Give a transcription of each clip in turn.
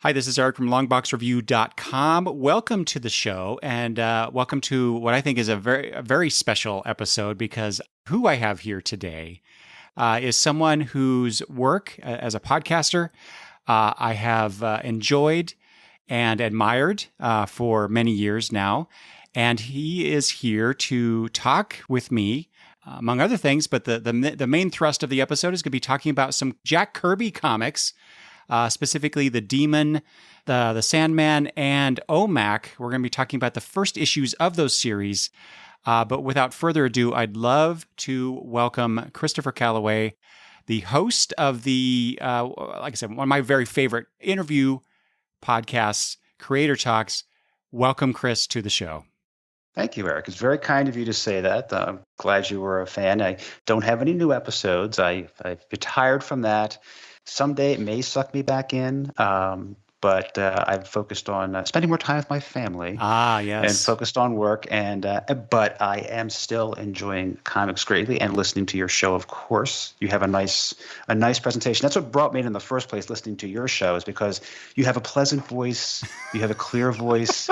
Hi, this is Eric from longboxreview.com. Welcome to the show, and welcome to what I think is a very special episode, because who I have here today is someone whose work as a podcaster I have enjoyed and admired for many years now. And he is here to talk with me, among other things, but the main thrust of the episode is going to be talking about some Jack Kirby comics, specifically the Demon, the Sandman, and OMAC. We're going to be talking about the first issues of those series. But without further ado, I'd love to welcome Christopher Calloway, the host of the, like I said, one of my very favorite interview podcasts, Creator Talks. Welcome, Chris, to the show. Thank you, Eric. It's very kind of you to say that. I'm glad you were a fan. I don't have any new episodes. I've retired from that. Someday it may suck me back in, but I've focused on spending more time with my family. Yes. And focused on work. But I am still enjoying comics greatly and listening to your show, of course. You have a nice presentation. That's what brought me in the first place, listening to your show, is because you have a pleasant voice. You have a clear voice.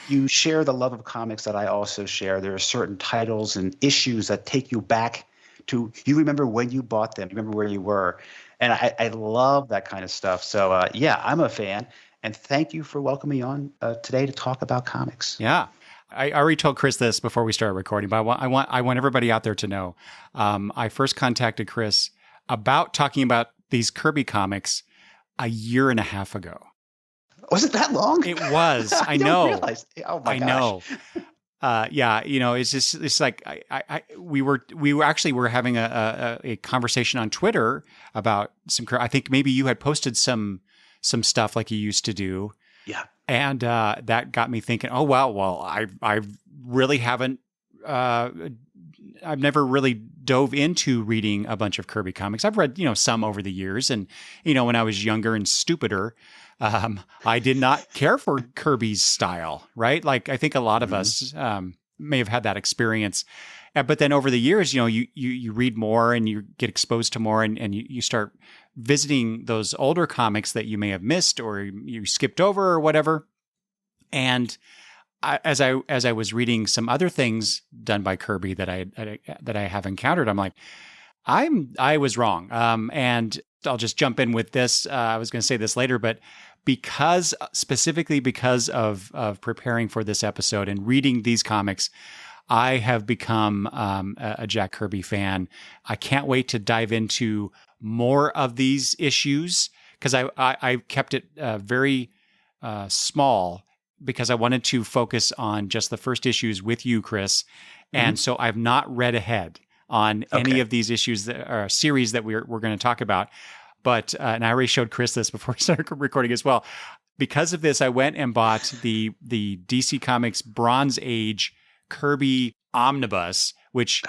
You share the love of comics that I also share. There are certain titles and issues that take you back to, you remember when you bought them, you remember where you were. And I love that kind of stuff. So, I'm a fan. And thank you for welcoming me on today to talk about comics. Yeah. I already told Chris this before we started recording, but I want everybody out there to know. I first contacted Chris about talking about these Kirby comics a year and a half ago. Was it that long? It was. I know. Realize. Oh my gosh. I know. It's like we were having a conversation on Twitter about I think maybe you had posted some stuff like you used to do. Yeah. And that got me thinking, oh, wow, well, I really haven't, I've never really dove into reading a bunch of Kirby comics. I've read, some over the years. And, when I was younger and stupider, I did not care for Kirby's style, right? Like, I think a lot of us may have had that experience. But then over the years, you read more and you get exposed to more, and you start visiting those older comics that you may have missed or you skipped over or whatever. And as I was reading some other things done by Kirby that I have encountered, I'm like, I was wrong. And I'll just jump in with this. I was going to say this later, but specifically because of preparing for this episode and reading these comics, I have become a Jack Kirby fan. I can't wait to dive into more of these issues, because I kept it very small, because I wanted to focus on just the first issues with you, Chris. And so I've not read ahead on any of these issues series that we're going to talk about. But, and I already showed Chris this before we started recording as well. Because of this, I went and bought the DC Comics Bronze Age Kirby Omnibus, which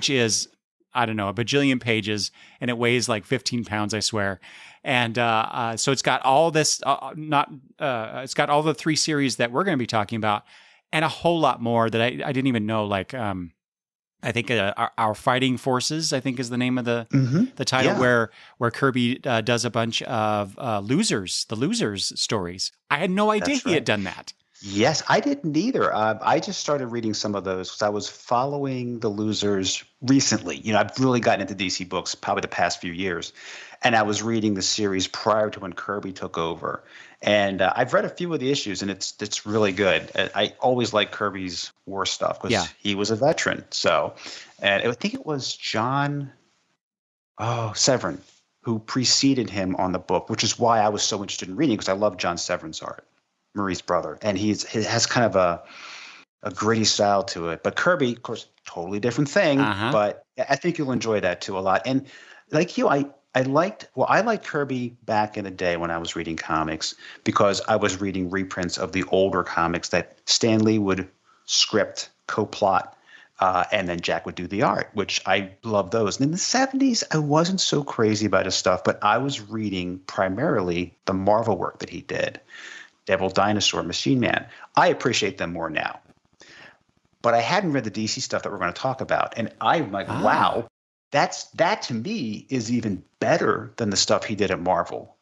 is, I don't know, a bajillion pages, and it weighs like 15 pounds, I swear. And so it's got all this, it's got all the three series that we're going to be talking about, and a whole lot more that I didn't even know, like, I think Our Fighting Forces, I think, is the name of the title, where Kirby does a bunch of the Losers stories. I had no idea he had done that. Yes, I didn't either. I just started reading some of those because I was following the Losers recently. I've really gotten into DC books probably the past few years, and I was reading the series prior to when Kirby took over. And I've read a few of the issues, and it's really good. I always like Kirby's war stuff because he was a veteran. So, and I think it was John Severin who preceded him on the book, which is why I was so interested in reading, because I love John Severin's art, Marie's brother, and he has kind of a gritty style to it. But Kirby, of course, totally different thing. But I think you'll enjoy that too a lot. And like you, I liked Kirby back in the day when I was reading comics, because I was reading reprints of the older comics that Stan Lee would script, co-plot, and then Jack would do the art, which I love those. And in the 70s, I wasn't so crazy about his stuff, but I was reading primarily the Marvel work that he did. Devil Dinosaur, Machine Man. I appreciate them more now. But I hadn't read the DC stuff that we're going to talk about. And I'm like, wow, that to me is even better than the stuff he did at Marvel.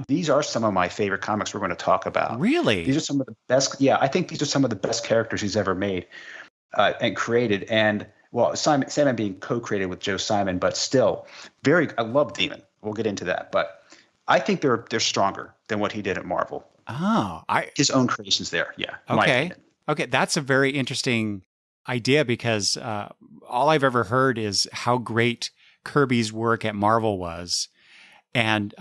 These are some of my favorite comics we're going to talk about. Really? These are some of the best. Yeah, I think these are some of the best characters he's ever made and created. And well, Sandman being co-created with Joe Simon, but still, I love Demon. We'll get into that, but I think they're stronger than what he did at Marvel. Oh, his own creations there. Yeah. Okay. Okay, that's a very interesting idea because all I've ever heard is how great Kirby's work at Marvel was, and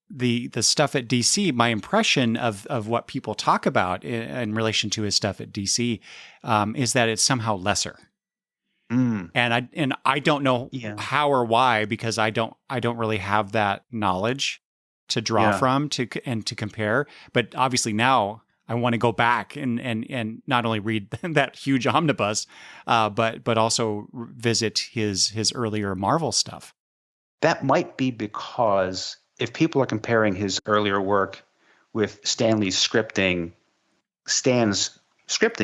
the stuff at DC. My impression of what people talk about in relation to his stuff at DC is that it's somehow lesser. Mm. And I don't know how or why, because I don't really have that knowledge to draw from to compare. But obviously now I want to go back and not only read that huge omnibus, but also visit his earlier Marvel stuff. That might be because if people are comparing his earlier work with Stan's scripting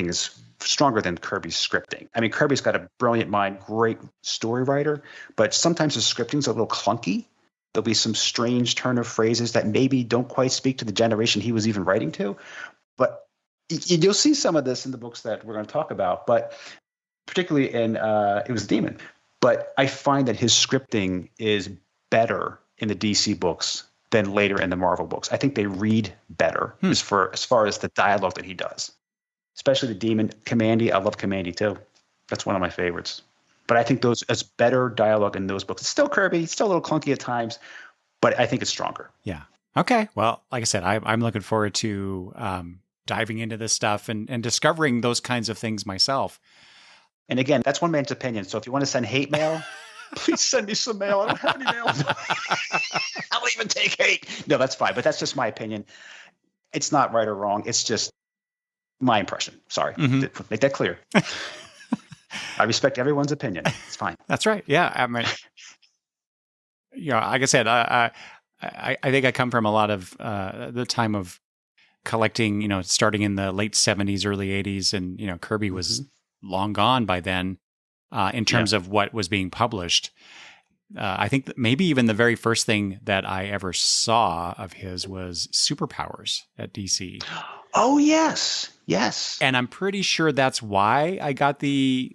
is stronger than Kirby's scripting. I mean, Kirby's got a brilliant mind, great story writer, but sometimes his scripting's a little clunky. There'll be some strange turn of phrases that maybe don't quite speak to the generation he was even writing to. But you'll see some of this in the books that we're going to talk about, but particularly in It Was a Demon. But I find that his scripting is better in the DC books than later in the Marvel books. I think they read better as far as the dialogue that he does, especially the Demon. Commandy, I love Commandy too. That's one of my favorites. But I think those as better dialogue in those books. It's still Kirby, it's still a little clunky at times, but I think it's stronger. Yeah. Okay. Well, like I said, I'm looking forward to diving into this stuff and discovering those kinds of things myself. And again, that's one man's opinion. So if you want to send hate mail, please send me some mail. I don't have any mail. I'll even take hate. No, that's fine. But that's just my opinion. It's not right or wrong. It's just my impression. Sorry. Mm-hmm. Make that clear. I respect everyone's opinion. It's fine. That's right. Yeah. I mean, like I said, I think I come from a lot of the time of collecting, starting in the late 70s, early 80s. And, Kirby was long gone by then in terms of what was being published. I think that maybe even the very first thing that I ever saw of his was Superpowers at DC. Oh, yes. Yes. And I'm pretty sure that's why I got the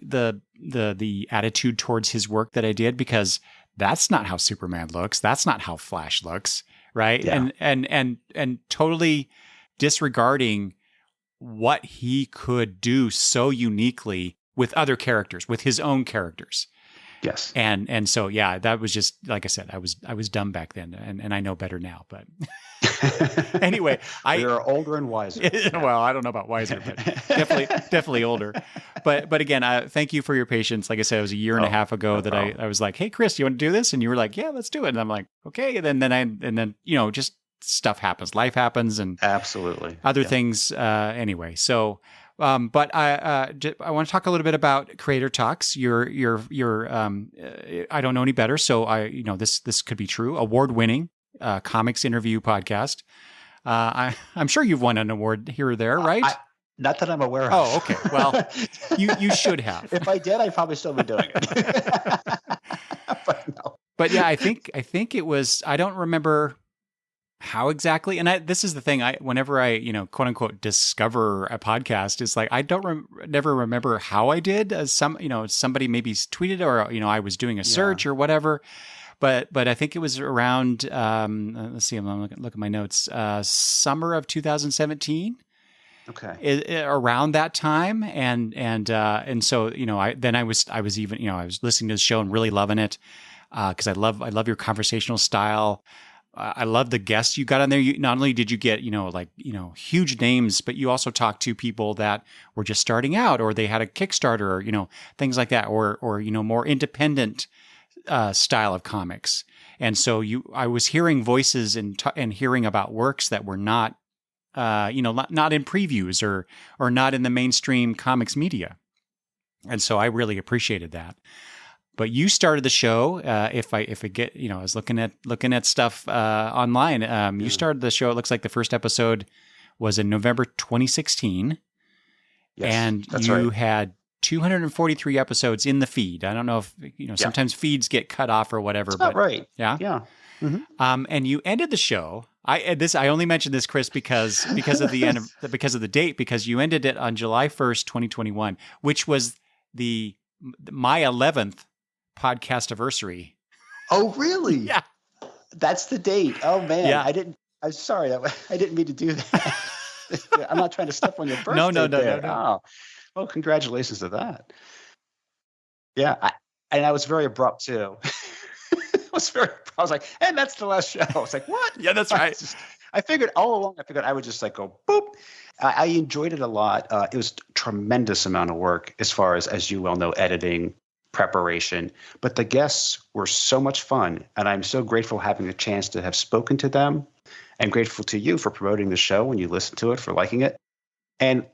attitude towards his work that I did, because that's not how Superman looks. That's not how Flash looks, right? Yeah. And totally disregarding what he could do so uniquely with other characters, with his own characters. Yes. And so, yeah, that was just, like I said, I was dumb back then, and I know better now, but anyway, you're older and wiser. Well, I don't know about wiser, but definitely older. But again, thank you for your patience. Like I said, it was a year and a half ago that I was like, "Hey, Chris, you want to do this?" And you were like, "Yeah, let's do it." And I'm like, "Okay." And then just stuff happens, life happens, and absolutely other things. Anyway, so. But I want to talk a little bit about Creator Talks. You're I don't know any better, so this could be true. Award-winning comics interview podcast. I'm sure you've won an award here or there, right? Not that I'm aware of. Oh, okay. Well, you should have. If I did, I'd probably still be doing it. But no. But yeah, I think it was. I don't remember how exactly, and this is the thing. Whenever I, quote unquote, discover a podcast, it's like I never remember how I did. Somebody maybe tweeted, or I was doing a search or whatever. But I think it was around. Let's see. I'm looking at my notes. Summer of 2017. Okay. Around that time, and so I was even I was listening to the show and really loving it because I love your conversational style. I love the guests you got on there. Not only did you get, huge names, but you also talked to people that were just starting out, or they had a Kickstarter, or, things like that, or more independent style of comics. And so I was hearing voices and hearing about works that were not, not in previews or not in the mainstream comics media. And so I really appreciated that. But you started the show. If I get, I was looking at stuff online. You started the show. It looks like the first episode was in November 2016, and you had 243 episodes in the feed. I don't know if sometimes feeds get cut off or whatever. That's not right. Yeah, yeah. Mm-hmm. And you ended the show. I only mentioned this, Chris, because of because of the date, because you ended it on July 1st, 2021, which was my 11th podcast anniversary. Oh, really? Yeah. That's the date. Oh man, Yeah. I'm sorry. I didn't mean to do that. I'm not trying to step on your birthday No. there. Oh, well, congratulations to that. Yeah, and I was very abrupt too. I was like, and that's the last show. I was like, what? Yeah, that's right. I figured all along. I would just like go boop. I enjoyed it a lot. It was a tremendous amount of work as far as you well know, editing, preparation. But the guests were so much fun, and I'm so grateful having the chance to have spoken to them, and grateful to you for promoting the show when you listen to it, for liking it. And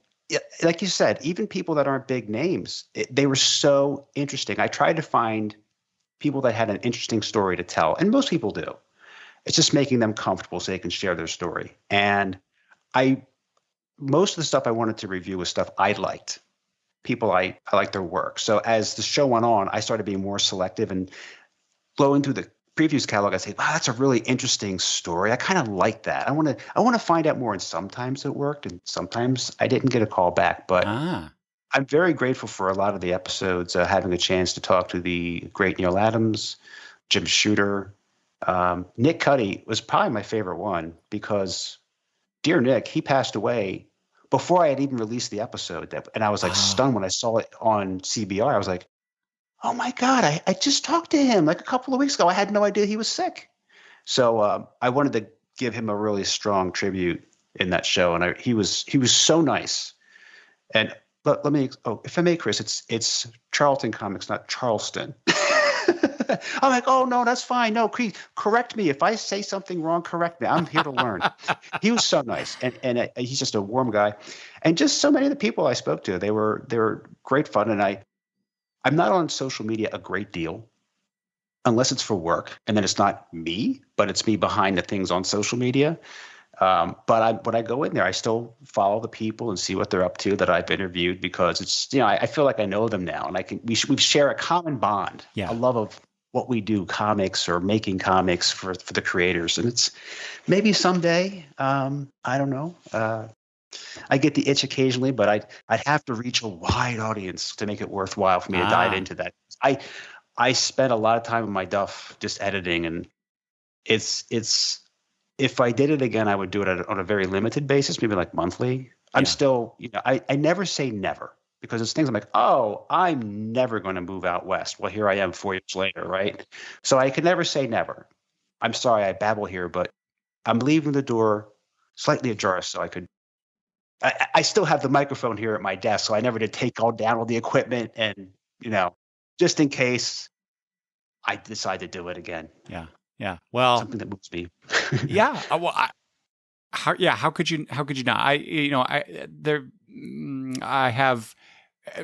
like you said, even people that aren't big names, they were so interesting. I tried to find people that had an interesting story to tell, and most people do. It's just making them comfortable so they can share their story. And most of the stuff I wanted to review was stuff I liked. People I liked their work. So as the show went on, I started being more selective and going through the previews catalog. I say, wow, that's a really interesting story. I kind of like that. I want to find out more. And sometimes it worked, and sometimes I didn't get a call back. But I'm very grateful for a lot of the episodes, having a chance to talk to the great Neil Adams, Jim Shooter. Nick Cuddy was probably my favorite one, because dear Nick, he passed away before I had even released the episode. And I was like stunned when I saw it on CBR. I was like, oh my God, I just talked to him like a couple of weeks ago. I had no idea he was sick. So I wanted to give him a really strong tribute in that show. And he was so nice. And let me, if I may, Chris, it's Charlton Comics, not Charleston. I'm like, oh no, that's fine. No, correct me. If I say something wrong, correct me. I'm here to learn. He was so nice. And he's just a warm guy. And just so many of the people I spoke to, they were great fun. And I'm not on social media a great deal unless it's for work. And then it's not me, but it's me behind the things on social media. But when I go in there, I still follow the people and see what they're up to that I've interviewed, because it's, I feel like I know them now, and we share a common bond, a love of what we do, comics or making comics for the creators. And it's maybe someday, I don't know. I get the itch occasionally, but I'd have to reach a wide audience to make it worthwhile for me to dive into that. I spent a lot of time in my duff just editing, and it's if I did it again, I would do it on a very limited basis, maybe like monthly. I'm still, I never say never, because it's things I'm like, oh, I'm never going to move out west. Well, here I am 4 years later, right? So I can never say never. I'm sorry I babble here, but I'm leaving the door slightly ajar so I could. I still have the microphone here at my desk, so I never did take down all the equipment, and just in case I decide to do it again. Yeah. Well, something that moves me. Yeah. Well, how could you not? I have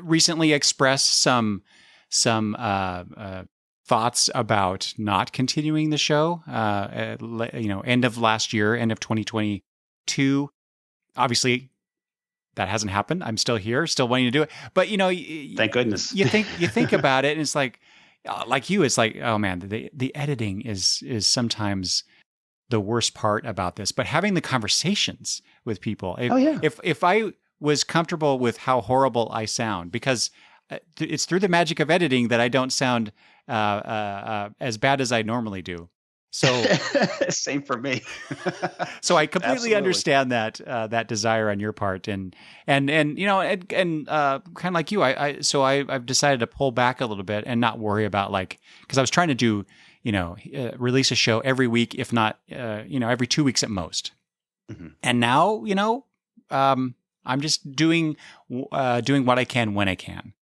recently expressed some thoughts about not continuing the show. End of last year, end of 2022. Obviously, that hasn't happened. I'm still here, still wanting to do it. But thank goodness. You think about it, and it's like you, it's like, oh man, the editing is sometimes the worst part about this. But having the conversations with people, if I was comfortable with how horrible I sound, because it's through the magic of editing that I don't sound as bad as I normally do. So same for me. So I completely understand that desire on your part, and kind of like you, I've decided to pull back a little bit and not worry about, because I was trying to do, release a show every week, if not, every 2 weeks at most. Mm-hmm. And now, I'm just doing what I can when I can.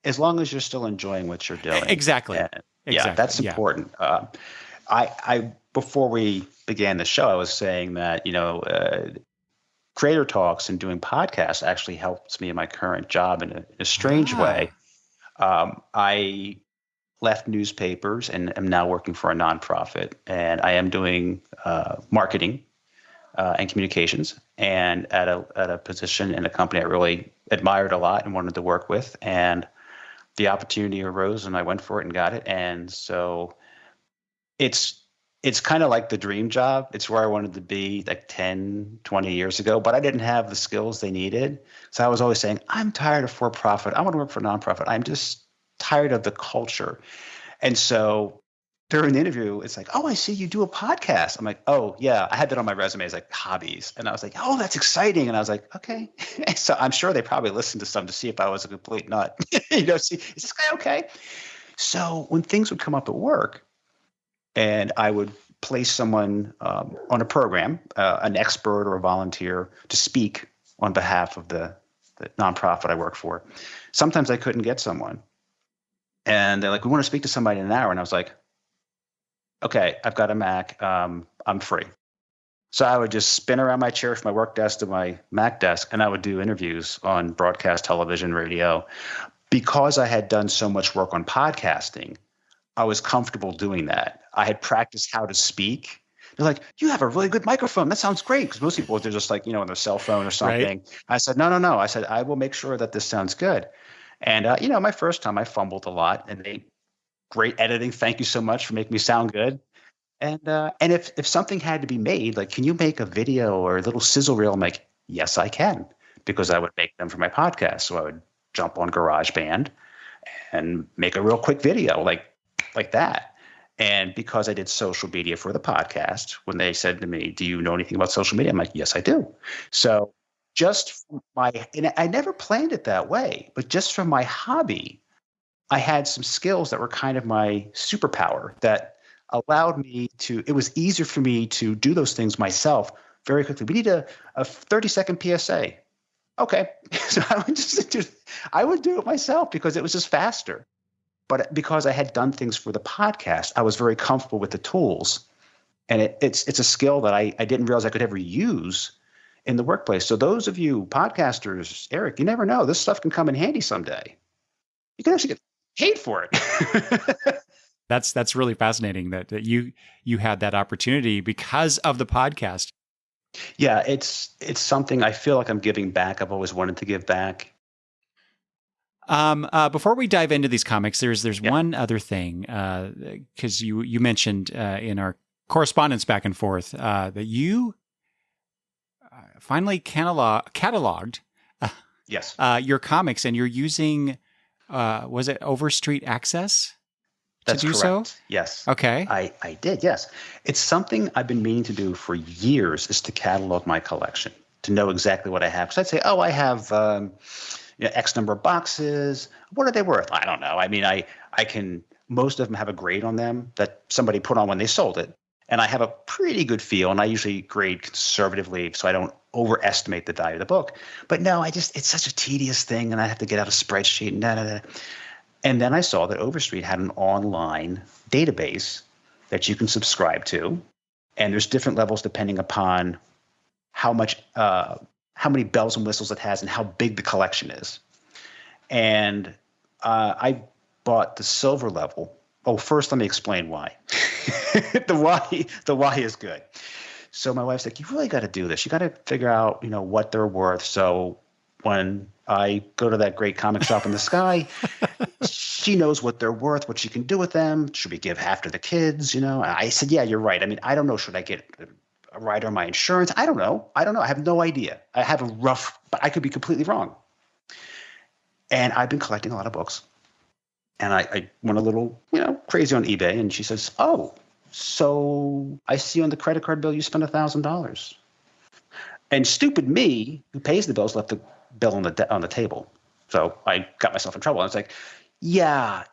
As long as you're still enjoying what you're doing. Exactly. Yeah, that's important. I before we began the show, I was saying that creator talks and doing podcasts actually helps me in my current job in a strange way. I left newspapers and am now working for a nonprofit, and I am doing marketing and communications, and at a position in a company I really admired a lot and wanted to work with, and the opportunity arose and I went for it and got it. And so it's it's kind of like the dream job. It's where I wanted to be like 10, 20 years ago, but I didn't have the skills they needed. So I was always saying, I'm tired of for-profit. I want to work for a nonprofit. I'm just tired of the culture. And so during the interview, it's like, oh, I see you do a podcast. I'm like, oh, yeah. I had that on my resume as like hobbies. And I was like, oh, that's exciting. And I was like, okay. So I'm sure they probably listened to some to see if I was a complete nut. See, is this guy okay? So when things would come up at work and I would place someone on a program, an expert or a volunteer to speak on behalf of the nonprofit I work for, sometimes I couldn't get someone. And they're like, we want to speak to somebody in an hour. And I was like, okay, I've got a Mac. I'm free. So I would just spin around my chair from my work desk to my Mac desk, and I would do interviews on broadcast television, radio. Because I had done so much work on podcasting, I was comfortable doing that. I had practiced how to speak. They're like, you have a really good microphone. That sounds great. Because most people, they're just like, on their cell phone or something. Right. I said, no. I said, I will make sure that this sounds good. And, my first time I fumbled a lot, and great editing. Thank you so much for making me sound good. And if something had to be made, like, can you make a video or a little sizzle reel? I'm like, yes, I can, because I would make them for my podcast. So I would jump on GarageBand and make a real quick video like that. And because I did social media for the podcast, when they said to me, do you know anything about social media? I'm like, yes, I do. So just and I never planned it that way, but just from my hobby, I had some skills that were kind of my superpower that allowed me it was easier for me to do those things myself very quickly. We need a 30-second PSA. Okay. So I would do it myself because it was just faster. But because I had done things for the podcast, I was very comfortable with the tools. And it's a skill that I didn't realize I could ever use in the workplace. So those of you podcasters, Eric, you never know. This stuff can come in handy someday. You can actually get paid for it. That's really fascinating that you had that opportunity because of the podcast. Yeah, it's something I feel like I'm giving back. I've always wanted to give back. Before we dive into these comics, there's one other thing, because you mentioned in our correspondence back and forth that you finally cataloged yes your comics, and you're using was it Overstreet Access? That's to do correct. So? Yes. Okay. I did, yes. It's something I've been meaning to do for years, is to catalog my collection, to know exactly what I have. Because I'd say, I have X number of boxes. What are they worth? I don't know. I mean, I can, most of them have a grade on them that somebody put on when they sold it. And I have a pretty good feel, and I usually grade conservatively so I don't overestimate the value of the book. But no, it's such a tedious thing, and I have to get out a spreadsheet and da. And then I saw that Overstreet had an online database that you can subscribe to, and there's different levels depending upon how many bells and whistles it has and how big the collection is. And I bought the silver level. Oh, first let me explain why. The why is good. So my wife's like, you really got to do this. You got to figure out, what they're worth. So when I go to that great comic shop in the sky, she knows what they're worth, what she can do with them. Should we give half to the kids? I said, yeah, you're right. I mean, I don't know. Should I get a rider on my insurance? I don't know. I have no idea. I have a rough, but I could be completely wrong. And I've been collecting a lot of books. And I went a little, crazy on eBay. And she says, oh, so I see on the credit card bill you spent $1,000. And stupid me, who pays the bills, left the bill on the table. So I got myself in trouble. I was like, yeah,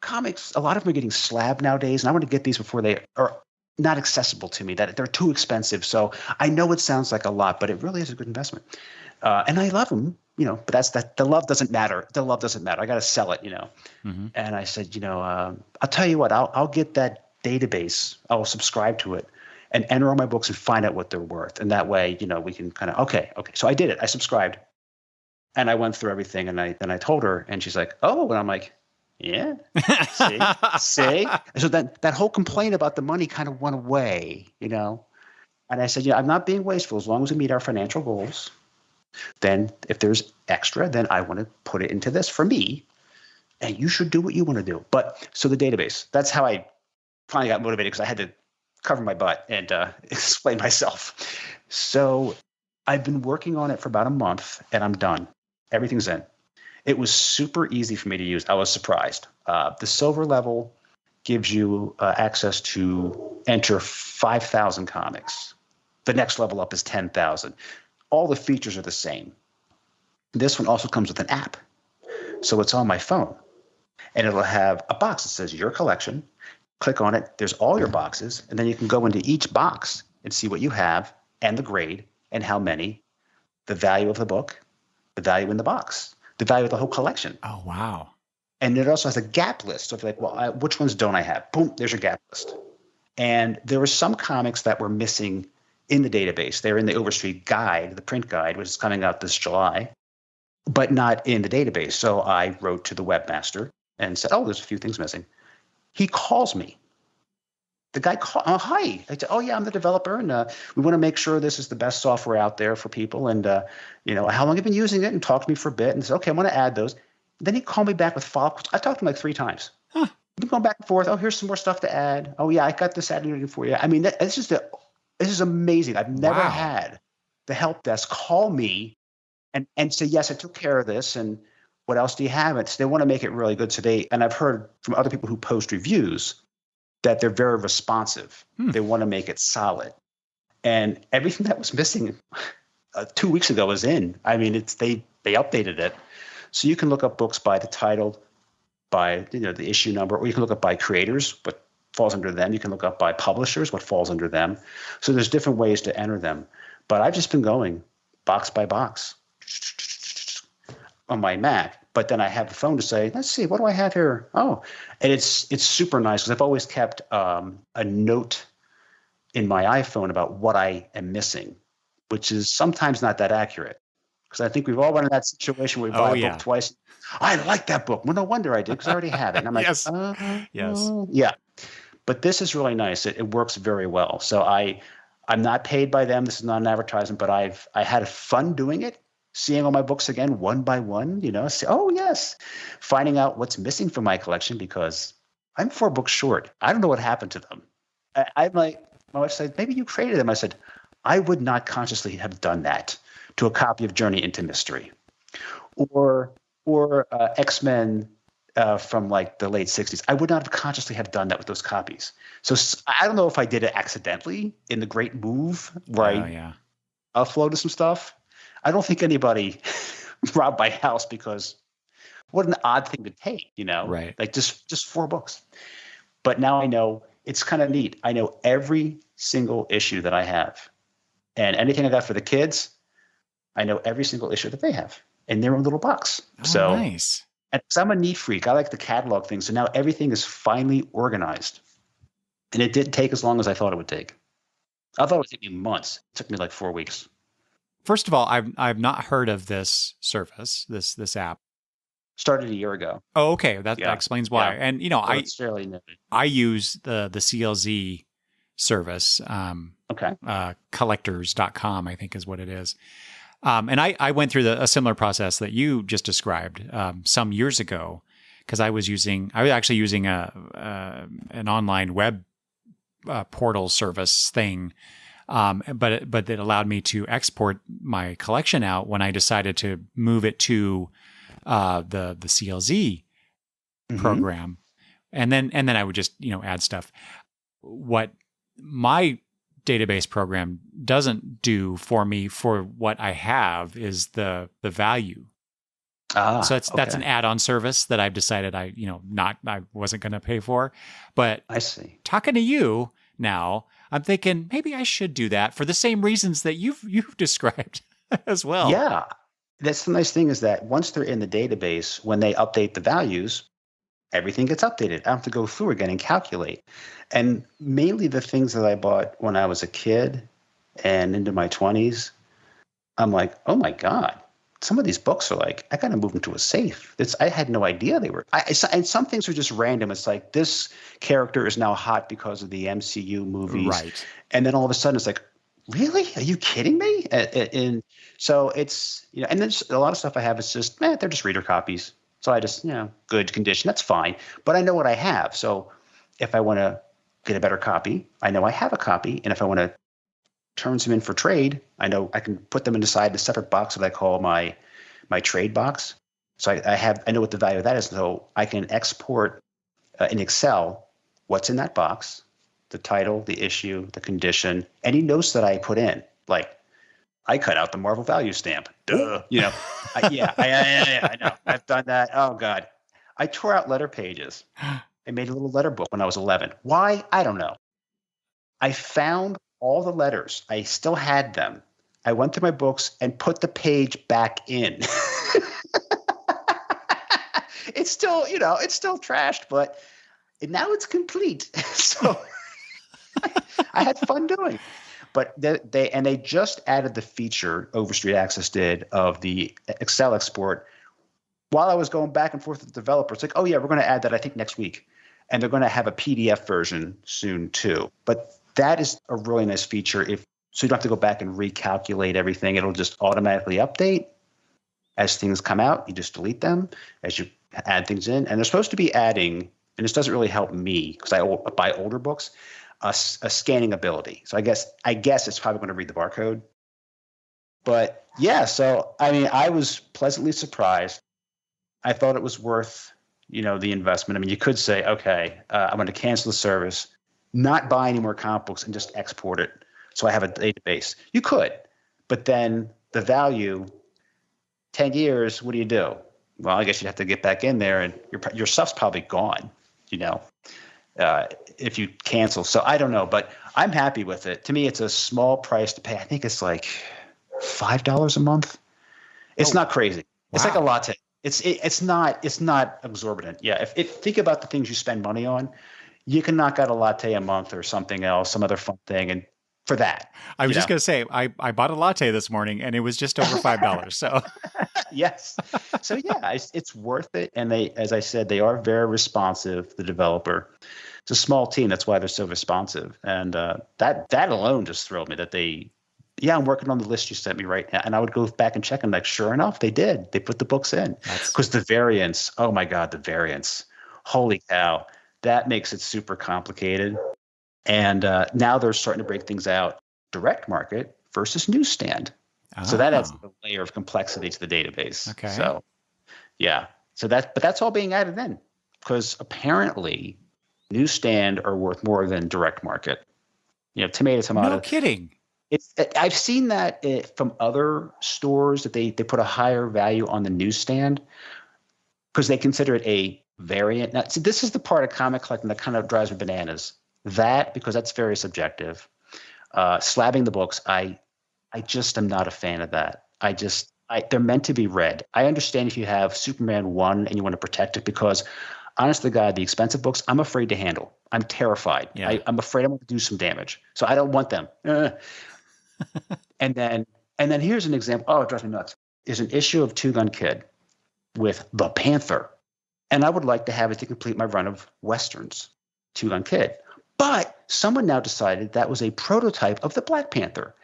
comics, a lot of them are getting slabbed nowadays, and I want to get these before they are not accessible to me, that they're too expensive. So I know it sounds like a lot, but it really is a good investment. And I love them, but the love doesn't matter. The love doesn't matter. I got to sell it, Mm-hmm. And I said, I'll tell you what, I'll get that database. I'll subscribe to it and enter all my books and find out what they're worth. And that way, we can kind of, okay. So I did it. I subscribed. And I went through everything, and then I told her, and she's like, oh, and I'm like, yeah, see? So that whole complaint about the money kind of went away, And I said, I'm not being wasteful. As long as we meet our financial goals, then if there's extra, then I want to put it into this for me, and you should do what you want to do. But so the database, that's how I finally got motivated because I had to cover my butt and explain myself. So I've been working on it for about a month, and I'm done. Everything's in. It was super easy for me to use. I was surprised. The silver level gives you access to enter 5,000 comics. The next level up is 10,000. All the features are the same. This one also comes with an app. So it's on my phone. And it'll have a box that says your collection. Click on it. There's all your boxes. And then you can go into each box and see what you have and the grade and how many, the value of the book, the value in the box, the value of the whole collection. Oh, wow. And it also has a gap list. So if you're like, well, which ones don't I have? Boom, there's your gap list. And there were some comics that were missing in the database. They're in the Overstreet guide, the print guide, which is coming out this July, but not in the database. So I wrote to the webmaster and said, oh, there's a few things missing. He calls me. The guy called, oh, hi. I said, oh, yeah, I'm the developer, and we want to make sure this is the best software out there for people. And, how long have you been using it? And talked to me for a bit and said, okay, I want to add those. Then he called me back with follow-up. I talked to him like 3 times. Huh. We've been going back and forth. Oh, here's some more stuff to add. Oh, yeah, I got this added for you. I mean, this is amazing. I've never had the help desk call me and say, yes, I took care of this. And what else do you have? So they want to make it really good. And I've heard from other people who post reviews that they're very responsive. They want to make it solid. And everything that was missing 2 weeks ago is in. I mean, they updated it. So you can look up books by the title, by the issue number, or you can look up by creators, what falls under them. You can look up by publishers, what falls under them. So there's different ways to enter them. But I've just been going box by box on my Mac. But then I have the phone to say, let's see, what do I have here? Oh, and it's super nice because I've always kept a note in my iPhone about what I am missing, which is sometimes not that accurate. Because I think we've all been in that situation where we buy a book twice. I like that book. Well, no wonder I did because I already have it. And I'm like, yes. Yes. Yeah. But this is really nice. It works very well. So I'm not paid by them. This is not an advertisement, but I had fun doing it. Seeing all my books again, one by one, say, oh, yes. Finding out what's missing from my collection because I'm 4 books short. I don't know what happened to them. My wife said, maybe you created them. I said, I would not consciously have done that to a copy of Journey into Mystery or X-Men from like the late 60s. I would not have consciously have done that with those copies. So I don't know if I did it accidentally in the great move where I uploaded some stuff. I don't think anybody robbed my house because what an odd thing to take, Right. Like just 4 books. But now I know it's kind of neat. I know every single issue that I have and anything I got for the kids, I know every single issue that they have in their own little box. Oh, so nice. And because I'm a neat freak, I like the catalog thing. So now everything is finally organized. And it didn't take as long as I thought it would take. I thought it would take me months. It took me like 4 weeks. First of all, I've not heard of this service, this app. Started a year ago. Oh, okay. That explains why. Yeah. And it's fairly new. I use the CLZ service. Collectors.com, I think is what it is. And I went through a similar process that you just described some years ago because I was actually using an online web portal service thing. But it allowed me to export my collection out when I decided to move it to the CLZ program, and then I would just add stuff. What my database program doesn't do for me for what I have is the value. So that's an add-on service that I've decided I wasn't going to pay for. But I see. Talking to you now, I'm thinking maybe I should do that for the same reasons that you've described as well. Yeah. That's the nice thing is that once they're in the database, when they update the values, everything gets updated. I don't have to go through again and calculate. And mainly the things that I bought when I was a kid and into my 20s, I'm like, oh my God, some of these books are like, I got to move them to a safe. I had no idea they were. And some things are just random. It's like this character is now hot because of the MCU movies. Right. And then all of a sudden it's like, really? Are you kidding me? And so it's, and there's a lot of stuff I have. It's just, they're just reader copies. So I just, good condition. That's fine. But I know what I have. So if I want to get a better copy. I know I have a copy. And if I want to turn some in for trade, I know I can put them inside a separate box that I call my trade box. So I know what the value of that is. So I can export in Excel what's in that box, the title, the issue, the condition, any notes that I put in. Like, I cut out the Marvel value stamp. Duh. You know, I know. I've done that. Oh, God. I tore out letter pages. I made a little letter book when I was 11. Why? I don't know. I found all the letters. I still had them. I went through my books and put the page back in. It's still, it's still trashed, but now it's complete. So I had fun doing it. But they just added the feature, Overstreet Access did, of the Excel export. While I was going back and forth with the developer, it's like, oh yeah, we're going to add that, I think, next week. And they're going to have a PDF version soon too. But that is a really nice feature. So you don't have to go back and recalculate everything. It'll just automatically update as things come out. You just delete them as you add things in. And they're supposed to be adding, and this doesn't really help me because I buy older books, a scanning ability. So I guess it's probably going to read the barcode. But yeah, so I mean, I was pleasantly surprised. I thought it was worth, the investment. I mean, you could say, okay, I'm going to cancel the service, not buy any more comic books, and just export it so I have a database. You could, but then the value, 10 years, what do you do? Well, I guess you'd have to get back in there, and your stuff's probably gone, if you cancel. So I don't know, but I'm happy with it. To me, it's a small price to pay. I think it's like $5 a month. It's not crazy. Wow. It's like a latte. It's not exorbitant. Yeah. If think about the things you spend money on, you can knock out a latte a month or something else, some other fun thing. And for that, I was just going to say, I bought a latte this morning and it was just over $5. So yes. So yeah, it's worth it. And as I said, they are very responsive, the developer. It's a small team. That's why they're so responsive. And that alone just thrilled me that I'm working on the list you sent me right now. And I would go back and check, and like, sure enough, they did. They put the books in. Because the variants, oh my God, the variants. Holy cow. That makes it super complicated. And now they're starting to break things out. Direct market versus newsstand. Oh. So that adds a layer of complexity to the database. Okay. So yeah. But that's all being added in. Because apparently newsstand are worth more than direct market. Tomato. No kidding. I've seen that from other stores that they put a higher value on the newsstand because they consider it a variant. Now, see, this is the part of comic collecting that kind of drives me bananas. Because that's very subjective. Slabbing the books, I just am not a fan of that. They're meant to be read. I understand if you have Superman 1 and you want to protect it because, honest to God, the expensive books, I'm afraid to handle. I'm terrified. Yeah. I'm afraid I'm going to do some damage. So I don't want them. And then here's an example. Oh, it drives me nuts. There's an issue of Two Gun Kid with the Panther. And I would like to have it to complete my run of Westerns, Two Gun Kid. But someone now decided that was a prototype of the Black Panther.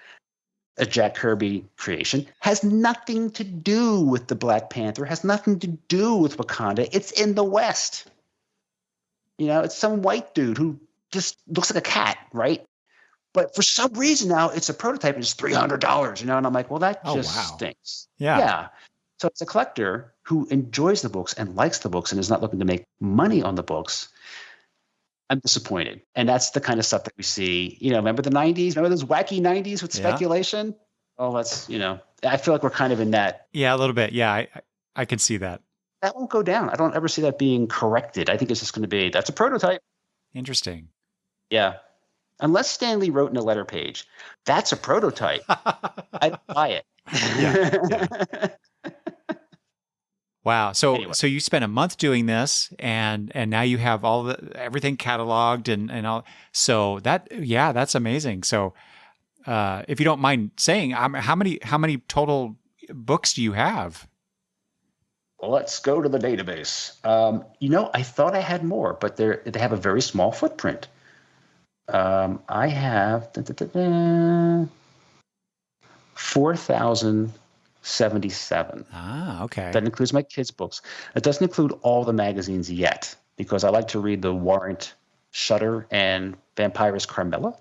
A Jack Kirby creation. Has nothing to do with the Black Panther. Has nothing to do with Wakanda. It's in the West. It's some white dude who just looks like a cat, right? But for some reason now it's a prototype and it's $300, and I'm like, well, that stinks. Yeah. So it's a collector who enjoys the books and likes the books and is not looking to make money on the books. I'm disappointed. And that's the kind of stuff that we see. Remember the 90s? Remember those wacky 90s with speculation? Oh, that's, I feel like we're kind of in that. Yeah, a little bit. Yeah, I can see that. That won't go down. I don't ever see that being corrected. I think it's just going to be, that's a prototype. Interesting. Yeah. Unless Stanley wrote in a letter page, that's a prototype. I'd buy it. Yeah. Wow. So anyway. So you spent a month doing this and now you have everything cataloged and all. So that's amazing. So if you don't mind saying, how many total books do you have? Well, let's go to the database. I thought I had more, but they have a very small footprint. I have 4,077. Ah, okay. That includes my kids' books. It doesn't include all the magazines yet because I like to read the warrant Shudder and Vampiris Carmilla.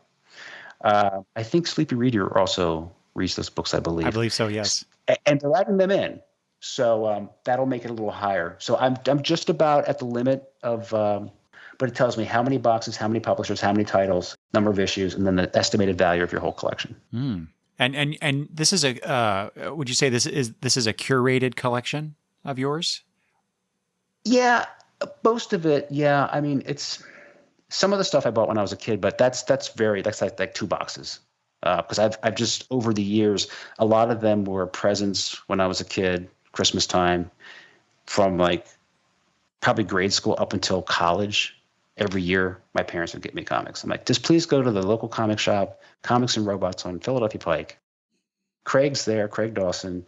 I think Sleepy Reader also reads those books, I believe. I believe so, yes. And they're adding them in. So that'll make it a little higher. So I'm just about at the limit of, but it tells me how many boxes, how many publishers, how many titles, number of issues, and then the estimated value of your whole collection. Mm. And this is would you say this is a curated collection of yours? Yeah, most of it. Yeah, I mean, it's some of the stuff I bought when I was a kid, but that's like 2 boxes. Because I've just over the years, a lot of them were presents when I was a kid, Christmas time, from like probably grade school up until college. Every year, my parents would get me comics. I'm like, just please go to the local comic shop, Comics and Robots on Philadelphia Pike. Craig's there, Craig Dawson.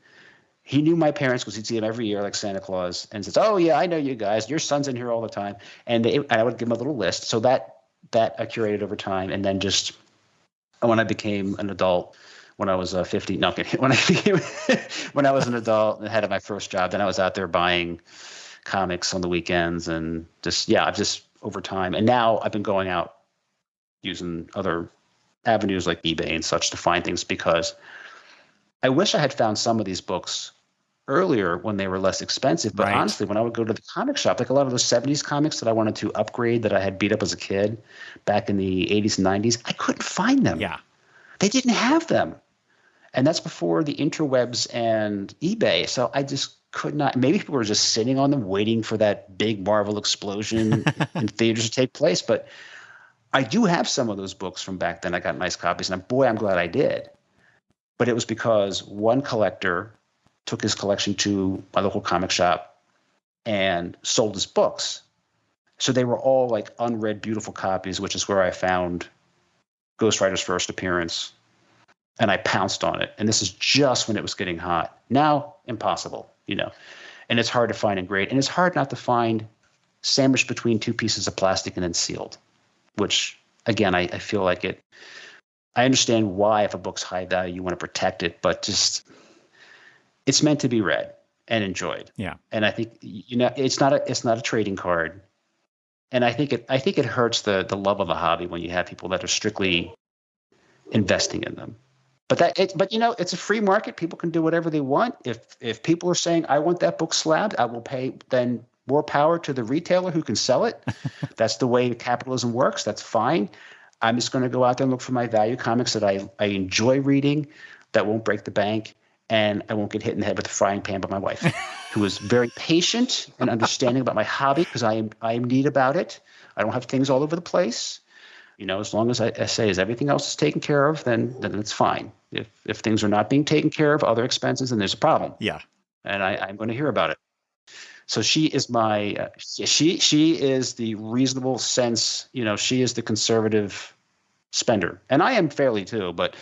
He knew my parents because he'd see them every year like Santa Claus and says, oh, yeah, I know you guys. Your son's in here all the time. And I would give him a little list. So that I curated over time. And then just when I became an adult, when I was 50, no, when I was an adult and had my first job, then I was out there buying comics on the weekends and I've just over time. And now I've been going out using other avenues like eBay and such to find things because I wish I had found some of these books earlier when they were less expensive. But honestly, when I would go to the comic shop, like a lot of those 70s comics that I wanted to upgrade that I had beat up as a kid back in the 80s and 90s, I couldn't find them. Yeah. They didn't have them. And that's before the interwebs and eBay. So I just could not. Maybe people were just sitting on them waiting for that big Marvel explosion in theaters to take place. But I do have some of those books from back then. I got nice copies. And boy, I'm glad I did. But it was because one collector took his collection to my local comic shop and sold his books. So they were all like unread, beautiful copies, which is where I found Ghost Rider's first appearance. And I pounced on it. And this is just when it was getting hot. Now, impossible, and it's hard to find in grade. And it's hard not to find sandwiched between 2 pieces of plastic and then sealed, which, again, I feel like it. I understand why, if a book's high value, you want to protect it, but just it's meant to be read and enjoyed. Yeah. And I think, it's not a trading card. And I think it hurts the love of the hobby when you have people that are strictly investing in them. But it's a free market. People can do whatever they want. If people are saying, I want that book slabbed, I will pay, then more power to the retailer who can sell it. That's the way capitalism works. That's fine. I'm just going to go out there and look for my value comics that I enjoy reading, that won't break the bank, and I won't get hit in the head with a frying pan by my wife, who is very patient and understanding about my hobby because I am neat about it. I don't have things all over the place. As long as I say, as everything else is taken care of, then it's fine. If things are not being taken care of, other expenses, then there's a problem. Yeah. And I'm going to hear about it. So she is my she is the reasonable sense. She is the conservative spender, and I am fairly too. But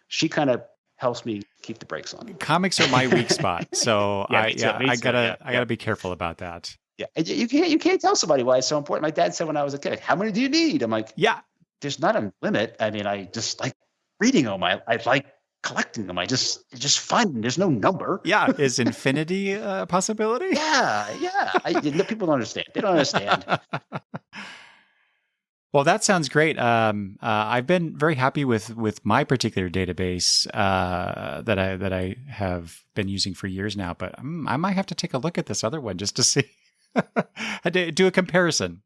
she kind of helps me keep the brakes on. Comics are my weak spot, so I gotta be careful about that. Yeah, you can't tell somebody why it's so important. My dad said when I was a kid, "How many do you need?" I'm like, yeah. There's not a limit. I mean, I just like reading them. I like collecting them. It's just fun. There's no number. Yeah. Is infinity a possibility? Yeah. People don't understand. They don't understand. Well, that sounds great. I've been very happy with my particular database that I have been using for years now, but I might have to take a look at this other one just to see, do a comparison.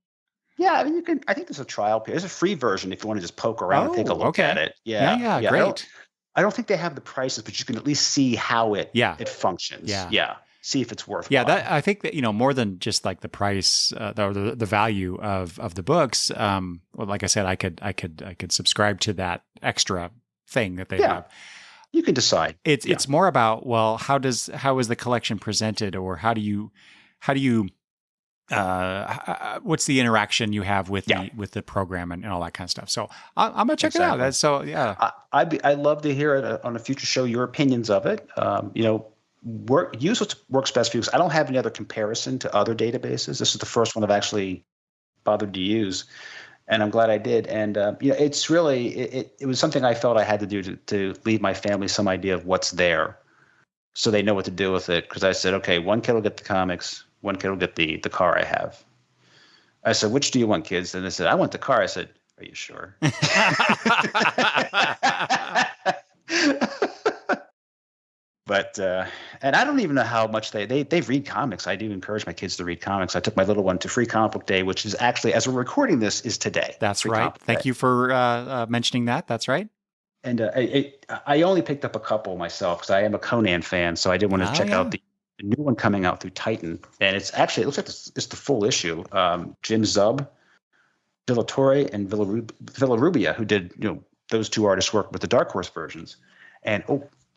Yeah, I mean, you can. I think there's a trial period. There's a free version if you want to just poke around and take a look at it. Yeah, great. I don't think they have the prices, but you can at least see how it functions. Yeah. See if it's worthwhile. Yeah, I think that more than just like the price or the value of the books. Well, like I said, I could subscribe to that extra thing that they have. You can decide. It's more about, well, how is the collection presented, or how do you what's the interaction you have with the program and all that kind of stuff. So I'm gonna check it out. I'd love to hear it on a future show, your opinions of it. Use what works best for you. Because I don't have any other comparison to other databases. This is the first one I've actually bothered to use, and I'm glad I did. And it's really it was something I felt I had to do to leave my family some idea of what's there, so they know what to do with it. Because I said, okay, one kid will get the comics, one kid will get the car I have. I said, which do you want, kids? And they said, I want the car. I said, are you sure? But and I don't even know how much they read comics. I do encourage my kids to read comics. I took my little one to Free Comic Book Day, which is actually, as we're recording this, is today. That's right. Thank you for mentioning that. That's right. And I only picked up a couple myself because I am a Conan fan, so I did want to check out the new one coming out through Titan. And it looks like it's the full issue. Jim Zub, Villatore, and Villarubia, who did those two artists work with the Dark Horse versions. And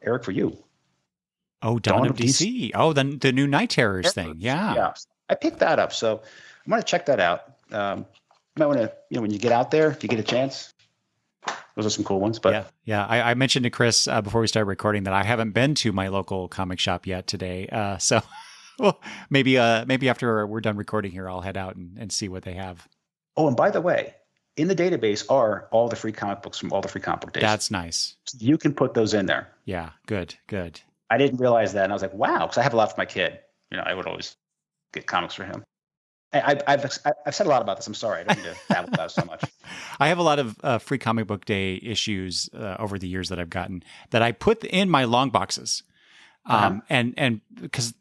Eric, for you. Oh, Dawn of DC. Oh, the new Night Terrors thing. Yeah. I picked that up, so I'm going to check that out. You might want to, when you get out there, if you get a chance. Those are some cool ones. But yeah. I mentioned to Chris before we started recording that I haven't been to my local comic shop yet today. So well, maybe after we're done recording here, I'll head out and see what they have. Oh, and by the way, in the database are all the free comic books from all the Free Comic Book Days. That's nice. You can put those in there. Yeah, good. I didn't realize that, and I was like, wow, because I have a lot for my kid. I would always get comics for him. I've said a lot about this. I'm sorry. I don't need to babble about it so much. I have a lot of Free Comic Book Day issues over the years that I've gotten that I put in my long boxes. And because,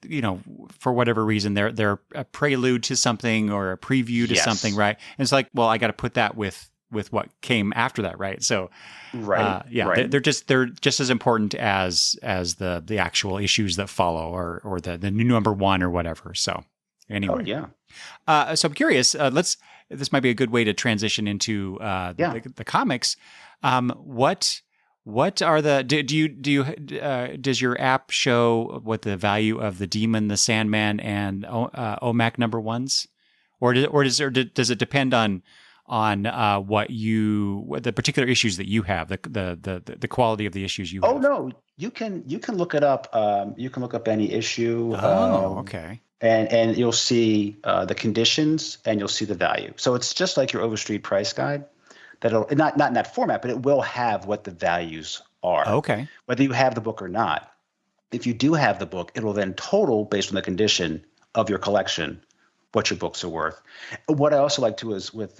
for whatever reason, they're a prelude to something or a preview to something, right? And it's like, well, I got to put that with what came after that, right? So, right. They're just as important as the actual issues that follow or the new number one or whatever. So, anyway, so I'm curious. This might be a good way to transition into the comics. What are does your app show what the value of the Demon, the Sandman, and OMAC number ones, or does it depend on what the particular issues that you have, the quality of the issues you have? Oh no, you can look it up. You can look up any issue. Okay. And you'll see the conditions and you'll see the value. So it's just like your Overstreet price guide. That'll not in that format, but it will have what the values are. Okay. Whether you have the book or not. If you do have the book, it'll then total based on the condition of your collection what your books are worth. What I also like to is with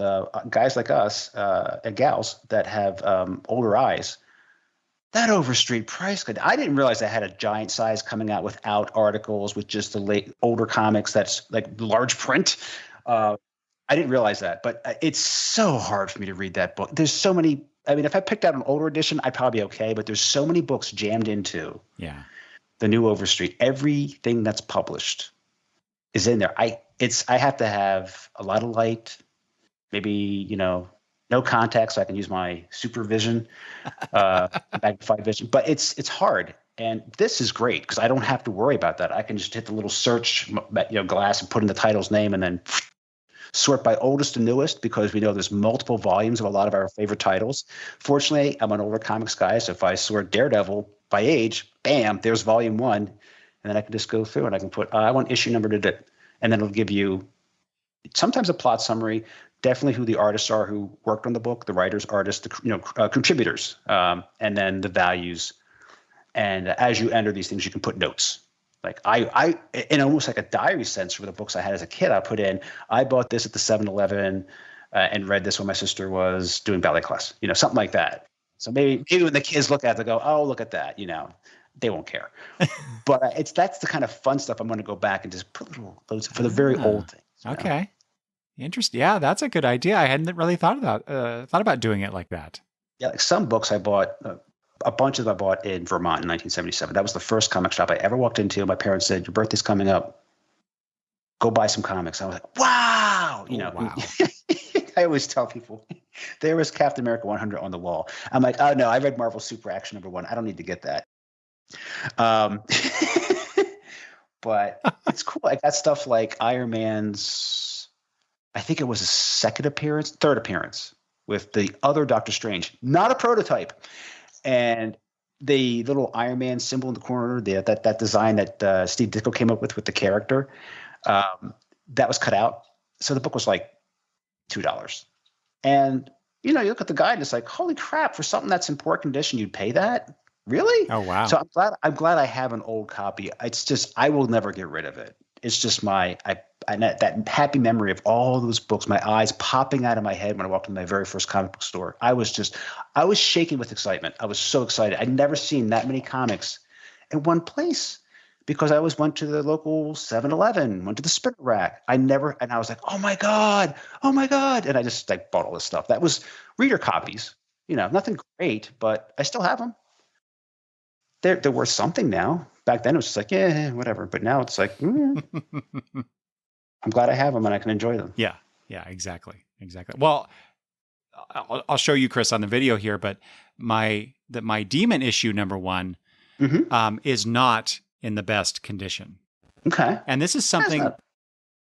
guys like us and gals that have older eyes, that Overstreet price guide, I didn't realize I had a giant size coming out without articles, with just the older comics that's like large print. I didn't realize that, but it's so hard for me to read that book. There's so many. I mean, if I picked out an older edition, I'd probably be okay, but there's so many books jammed into the new Overstreet. Everything that's published is in there. I have to have a lot of light, maybe, no contact so I can use my supervision, magnified vision, but it's hard. And this is great because I don't have to worry about that. I can just hit the little search, glass and put in the title's name and then sort by oldest to newest, because we know there's multiple volumes of a lot of our favorite titles. Fortunately, I'm an older comics guy, so if I sort Daredevil by age, bam, there's volume 1, and then I can just go through and I can put I want issue number to, and then it'll give you sometimes a plot summary, definitely who the artists are who worked on the book, the writers, artists, contributors, and then the values. And as you enter these things, you can put notes. Like I in almost like a diary sense for the books I had as a kid, I put in, I bought this at the 7-Eleven and read this when my sister was doing ballet class, something like that. So maybe when the kids look at it, they go, oh, look at that, they won't care. But that's the kind of fun stuff I'm going to go back and just put little notes for the very old things. Okay. Interesting. Yeah, that's a good idea. I hadn't really thought about doing it like that. Yeah, like some books I bought, a bunch of them I bought in Vermont in 1977. That was the first comic shop I ever walked into. My parents said, your birthday's coming up. Go buy some comics. I was like, wow. Wow. I always tell people, there was Captain America 100 on the wall. I'm like, oh, no, I read Marvel Super Action #1. I don't need to get that. But it's cool. I got stuff like Iron Man's, I think it was his third appearance with the other Doctor Strange, not a prototype. And the little Iron Man symbol in the corner, that design that Steve Ditko came up with the character, that was cut out. So the book was like $2. And, you look at the guide and it's like, holy crap, for something that's in poor condition, you'd pay that? Really? Oh, wow. So I'm glad I have an old copy. It's just, I will never get rid of it. It's just that happy memory of all those books, my eyes popping out of my head when I walked into my very first comic book store. I was shaking with excitement. I was so excited. I'd never seen that many comics in one place, because I always went to the local 7-Eleven, went to the spinner rack. And I was like, oh my God. And I just like bought all this stuff. That was reader copies, nothing great, but I still have them. They're worth something now. Back then it was just like, yeah, whatever. But now it's like, I'm glad I have them and I can enjoy them. Yeah, exactly. Well, I'll show you, Chris, on the video here, but my Demon issue #1 is not in the best condition. Okay. And this is something,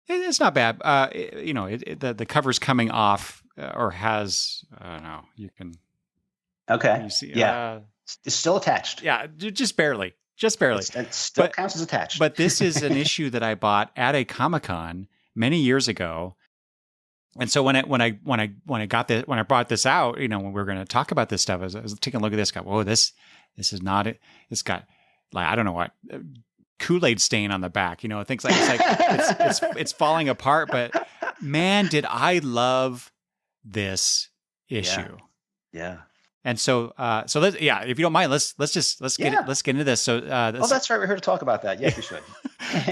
it's not bad. The cover's coming off or has, I don't know, you can. Okay. You see, yeah. It's still attached. Yeah, just barely. It still counts as attached. But this is an issue that I bought at a Comic-Con many years ago. And so when I brought this out, when we were going to talk about this stuff, I was taking a look at this. Got, whoa, this is not it. It's got like, I don't know what, Kool-Aid stain on the back. Things like it's falling apart. But man, did I love this issue. Yeah. And so let's, if you don't mind, let's get into this. So, that's right. We're here to talk about that. Yes, we should.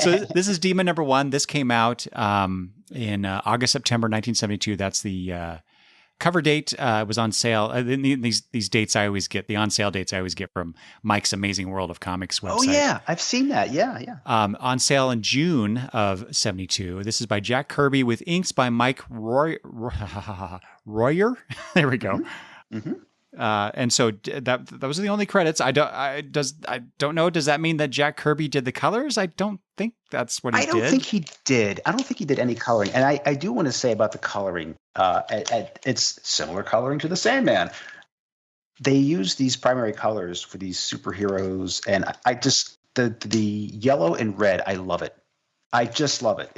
So this is Demon #1. This came out in August, September 1972. That's the cover date. It was on sale. These dates I always get, the on sale dates I always get from Mike's Amazing World of Comics website. Oh yeah, I've seen that. Yeah. On sale in June of 72. This is by Jack Kirby with inks by Mike Royer. There we go. Mm-hmm. And so those are the only credits. I don't know. Does that mean that Jack Kirby did the colors? I don't think that's what he did. I don't think he did. I don't think he did any coloring. And I do want to say about the coloring, it's similar coloring to the Sandman. They use these primary colors for these superheroes, and I just the yellow and red. I love it. I just love it.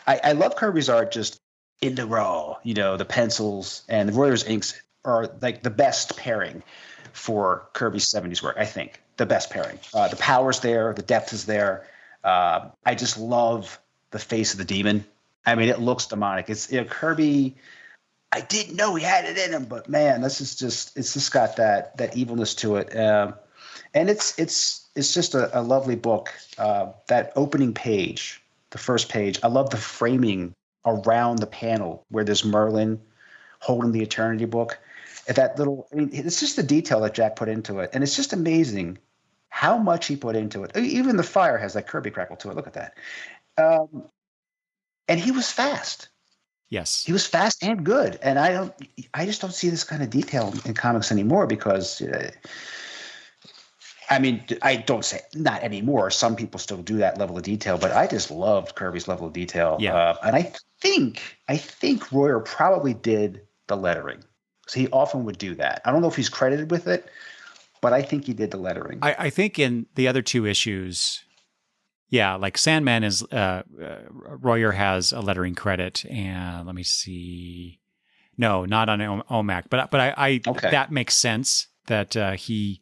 I love Kirby's art just in the raw, the pencils and the Royer's inks are like the best pairing for Kirby's 70s work. I think the best pairing. The power's there, the depth is there. I just love the face of the demon. I mean, it looks demonic. It's Kirby. I didn't know he had it in him, but man, it's just got that evilness to it. And it's just a lovely book. That opening page, the first page, I love the framing around the panel where there's Merlin holding the Eternity book. It's just the detail that Jack put into it. And it's just amazing how much he put into it. Even the fire has that Kirby crackle to it. Look at that. And he was fast. Yes. He was fast and good. And I just don't see this kind of detail in comics anymore because I don't say not anymore. Some people still do that level of detail, but I just loved Kirby's level of detail. Yeah. And I think Royer probably did the lettering. So he often would do that. I don't know if he's credited with it, but I think he did the lettering. I think in the other two issues, like Sandman is Royer has a lettering credit, and let me see. No, not on OMAC, but I okay. That makes sense that he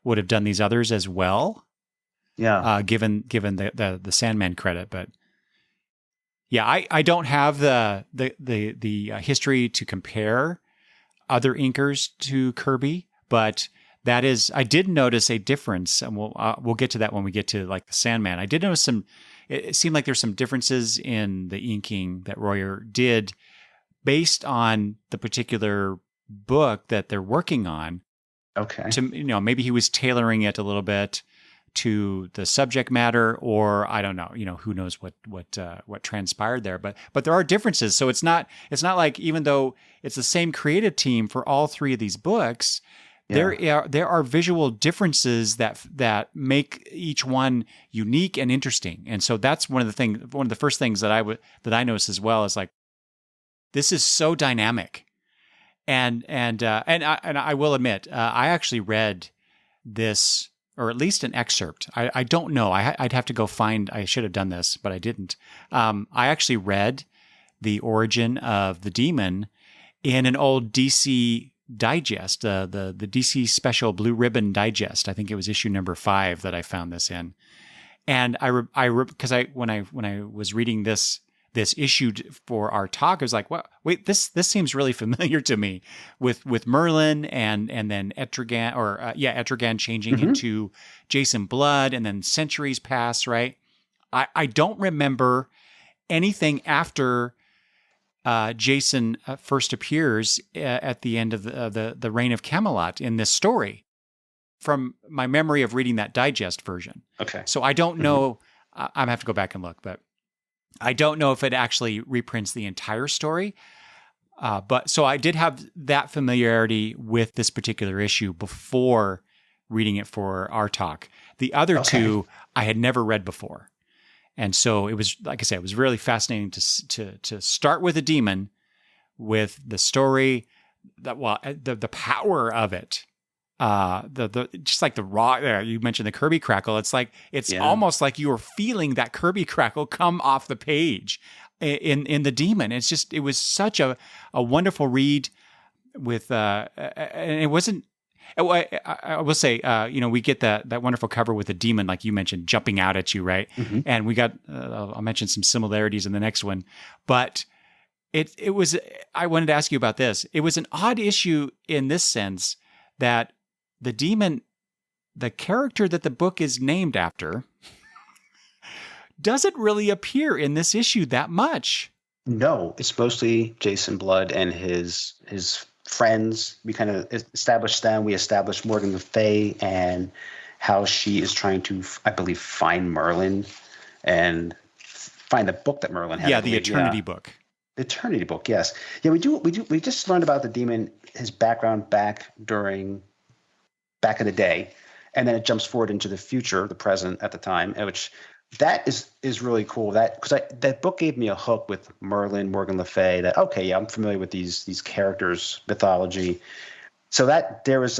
would have done these others as well. Yeah. Given the Sandman credit, but yeah, I don't have the history to compare other inkers to Kirby, but that is, I did notice a difference, and we'll get to that when we get to like the Sandman. I did notice it seemed like there's some differences in the inking that Royer did based on the particular book that they're working on. Okay. To maybe he was tailoring it a little bit to the subject matter, or I don't know. Who knows what transpired there. But there are differences. So it's not like, even though it's the same creative team for all three of these books, there are visual differences that make each one unique and interesting. And so that's one of the first things that I noticed as well is like, this is so dynamic. And I will admit, I actually read this, or at least an excerpt. I don't know. I'd have to go find. I should have done this, but I didn't. I actually read the origin of the demon in an old DC digest, the DC Special Blue Ribbon Digest. I think it was issue number 5 that I found this in. And because when I was reading this issue for our talk, I was like, "What? Wait, this seems really familiar to me with Merlin and then Etrigan Etrigan changing into Jason Blood, and then centuries pass, right? I don't remember anything after Jason first appears at the end of the Reign of Camelot in this story, from my memory of reading that digest version. Okay. So I don't know. I'm gonna have to go back and look, but I don't know if it actually reprints the entire story. But so I did have that familiarity with this particular issue before reading it for our talk. The other two I had never read before. And so it was, like I said, it was really fascinating to start with a demon, with the story, the power of it, just like the raw. You mentioned the Kirby crackle. It's like almost like you were feeling that Kirby crackle come off the page in the demon. It was such a wonderful read with, and it wasn't. I will say, we get that wonderful cover with the demon, like you mentioned, jumping out at you, right? Mm-hmm. And we got, I'll mention some similarities in the next one, but it was, I wanted to ask you about this. It was an odd issue in this sense that the demon, the character that the book is named after, doesn't really appear in this issue that much. No, it's mostly Jason Blood and his friends. We kind of established them. We established Morgan Le Fay and how she is trying to, I believe, find Merlin and find the book that Merlin had. Yeah, the Eternity book. The Eternity book, yes. Yeah, we do. We just learned about the demon, his background back in the day, and then it jumps forward into the future, the present at the time, which that is really cool. That book gave me a hook with Merlin, Morgan Le Fay. That I'm familiar with these characters' mythology. So that there has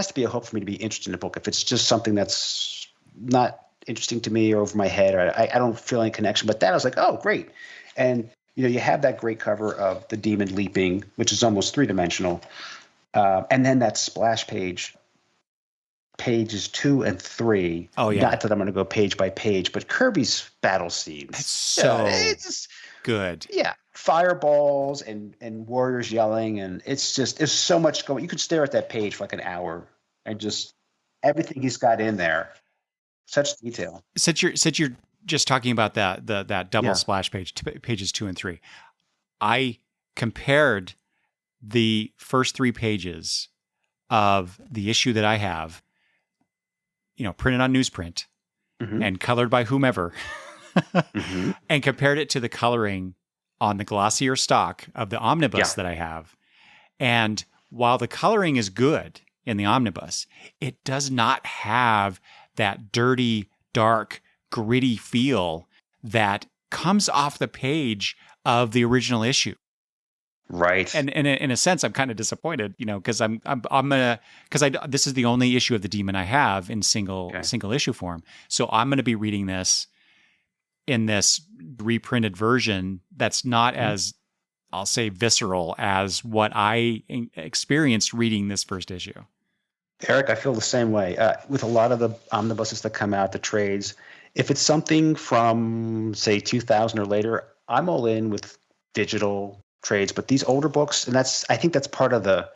to be a hook for me to be interested in the book. If it's just something that's not interesting to me or over my head, or I don't feel any connection. But that I was like, oh, great. And you have that great cover of the demon leaping, which is almost 3-dimensional, and then that splash page. Pages 2 and 3. Oh yeah. Not that I'm going to go page by page, but Kirby's battle scenes. It's so good. Yeah, fireballs and warriors yelling, and it's so much going. You could stare at that page for like an hour, and just everything he's got in there. Such detail. Since you're just talking about that double splash page, pages 2 and 3, I compared the first 3 pages of the issue that I have, printed on newsprint and colored by whomever, and compared it to the coloring on the glossier stock of the omnibus that I have. And while the coloring is good in the omnibus, it does not have that dirty, dark, gritty feel that comes off the page of the original issue. Right. And in a sense, I'm kind of disappointed, because this is the only issue of the Demon I have in single issue form. So I'm going to be reading this in this reprinted version that's not as, I'll say, visceral as what I experienced reading this first issue. Eric, I feel the same way. With a lot of the omnibuses that come out, the trades, if it's something from, say, 2000 or later, I'm all in with digital trades. But these older books, and I think that's part of the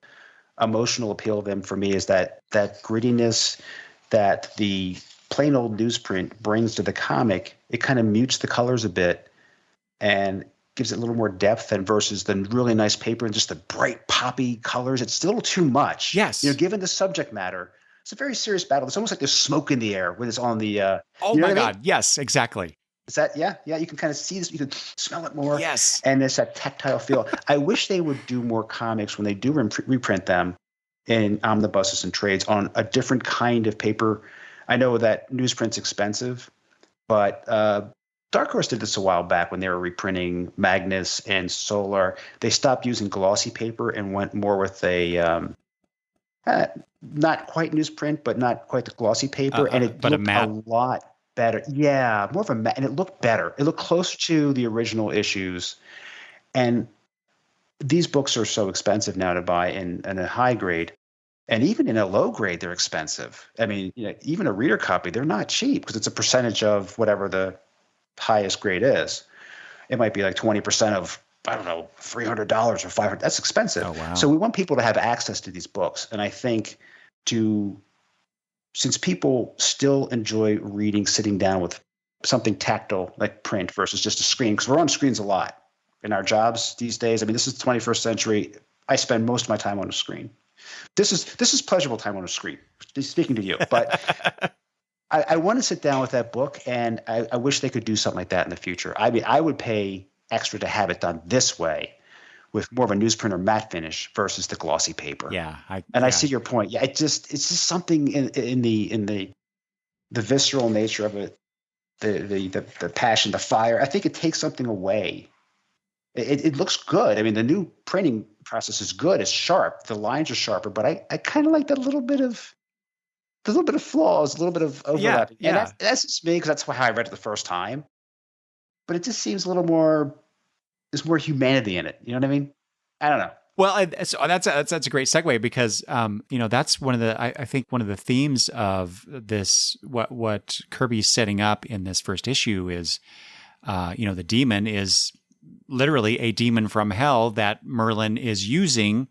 emotional appeal of them for me, is that grittiness that the plain old newsprint brings to the comic. It kind of mutes the colors a bit and gives it a little more depth, and versus the really nice paper and just the bright poppy colors. It's a little too much. Yes. Given the subject matter, it's a very serious battle. It's almost like there's smoke in the air when it's on the. Oh my God! I mean? Yes, exactly. Is that yeah? You can kind of see this. You can smell it more. Yes. And there's that tactile feel. I wish they would do more comics when they do reprint them in omnibuses and trades on a different kind of paper. I know that newsprint's expensive, but Dark Horse did this a while back when they were reprinting Magnus and Solar. They stopped using glossy paper and went more with a not quite newsprint, but not quite the glossy paper, and it looked a lot better. Yeah, more of a matte, and it looked better. It looked closer to the original issues. And these books are so expensive now to buy in a high grade And even in a low grade, they're expensive. I mean, even a reader copy, they're not cheap because it's a percentage of whatever the highest grade is. It might be like 20% of, I don't know, $300 or $500. That's expensive. Oh, wow. So we want people to have access to these books. And I think since people still enjoy reading, sitting down with something tactile like print versus just a screen, because we're on screens a lot in our jobs these days. I mean, this is the 21st century. I spend most of my time on a screen. This is pleasurable time on a screen, speaking to you. But I want to sit down with that book, and I wish they could do something like that in the future. I mean, I would pay extra to have it done this way, with more of a newsprint or matte finish versus the glossy paper. Yeah, I see your point. Yeah, it's just something in the visceral nature of it, the passion, the fire. I think it takes something away. It looks good. I mean, the new printing process is good. It's sharp. The lines are sharper, but I kind of like that little bit of flaws, a little bit of overlap. Yeah. And that's just me because that's how I read it the first time. But it just seems a little more. There's more humanity in it. You know what I mean? I don't know. Well, so that's a great segue because that's one of the I think one of the themes of this what Kirby's setting up in this first issue is the demon is literally a demon from hell that Merlin is using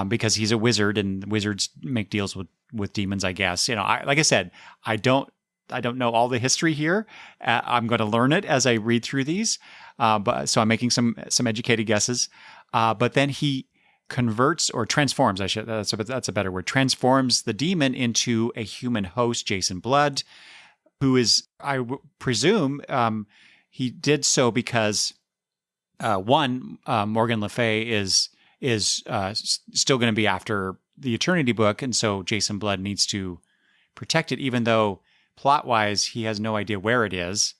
because he's a wizard and wizards make deals with demons, I guess. Like I said, I don't know all the history here. I'm going to learn it as I read through these. So I'm making some educated guesses. But then he converts or transforms. That's a better word. Transforms the demon into a human host, Jason Blood, who is, presume, he did so because Morgan Le Fay is still going to be after the Eternity book, and so Jason Blood needs to protect it, even though plot-wise he has no idea where it is.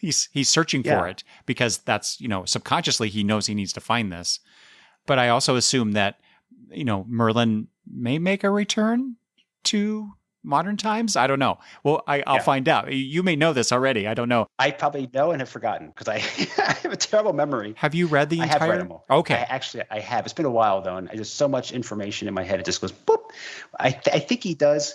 He's searching for it because that's, subconsciously he knows he needs to find this. But I also assume that, Merlin may make a return to modern times. I don't know. Well, I'll find out. You may know this already. I don't know. I probably know and have forgotten because I have a terrible memory. Have you read the entire? I have read them all. Okay. I have. It's been a while though, and there's so much information in my head. It just goes boop. I think he does,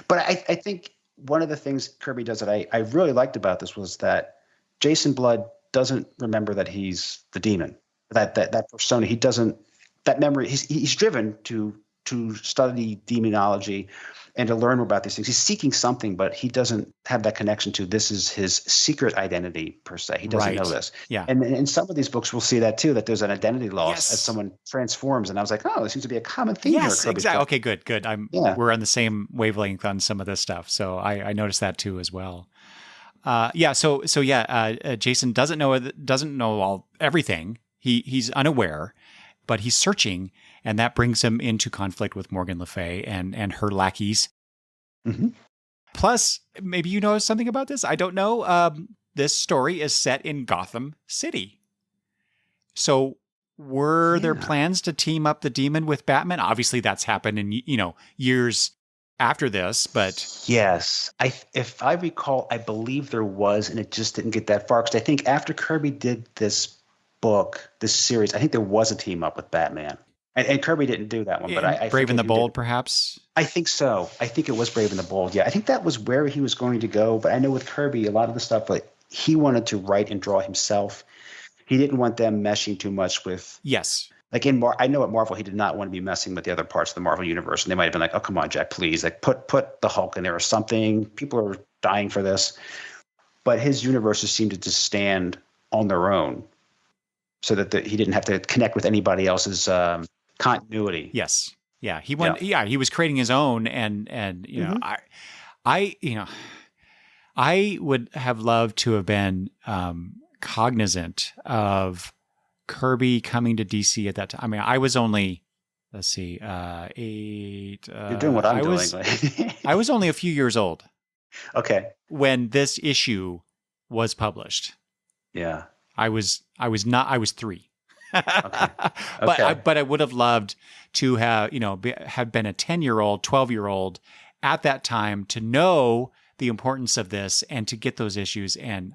but I think one of the things Kirby does that I really liked about this was that Jason Blood doesn't remember that he's the demon. That persona. He doesn't. That memory. He's driven to study demonology and to learn more about these things. He's seeking something, but he doesn't have that connection to this is his secret identity per se. He doesn't know this. Yeah. And in some of these books, we'll see that too, that there's an identity loss as Yes. someone transforms. And I was like, oh, there seems to be a common theme here. Yes, exactly. Okay, good. We're on the same wavelength on some of this stuff. So I noticed that too as well. Jason doesn't know everything. He's unaware, but he's searching, and that brings him into conflict with Morgan Le Fay and her lackeys. Mm-hmm. Plus, maybe you know something about this. I don't know. This story is set in Gotham City. So were there plans to team up the demon with Batman? Obviously, that's happened in years after this, but yes, if I recall, I believe there was, and it just didn't get that far because I think after Kirby did this series, I think there was a team up with Batman. And Kirby didn't do that one, but I Brave and the Bold, perhaps? I think so. I think it was Brave and the Bold. Yeah, I think that was where he was going to go. But I know with Kirby, a lot of the stuff, like he wanted to write and draw himself. He didn't want them meshing too much with. Yes. Like I know at Marvel, he did not want to be messing with the other parts of the Marvel universe, and they might have been like, "Oh, come on, Jack, please, like put the Hulk in there or something." People are dying for this, but his universes seemed to just stand on their own, so that he didn't have to connect with anybody else's continuity. Yes. Yeah. He went. Yeah. He was creating his own, and I would have loved to have been cognizant of Kirby coming to DC at that time. I mean, I was only, let's see, 8. You're doing what I'm doing. I was only a few years old. Okay. When this issue was published. Yeah. I was 3. Okay. But I would have loved to have, have been a 10-year-old, 12-year-old at that time to know the importance of this and to get those issues. And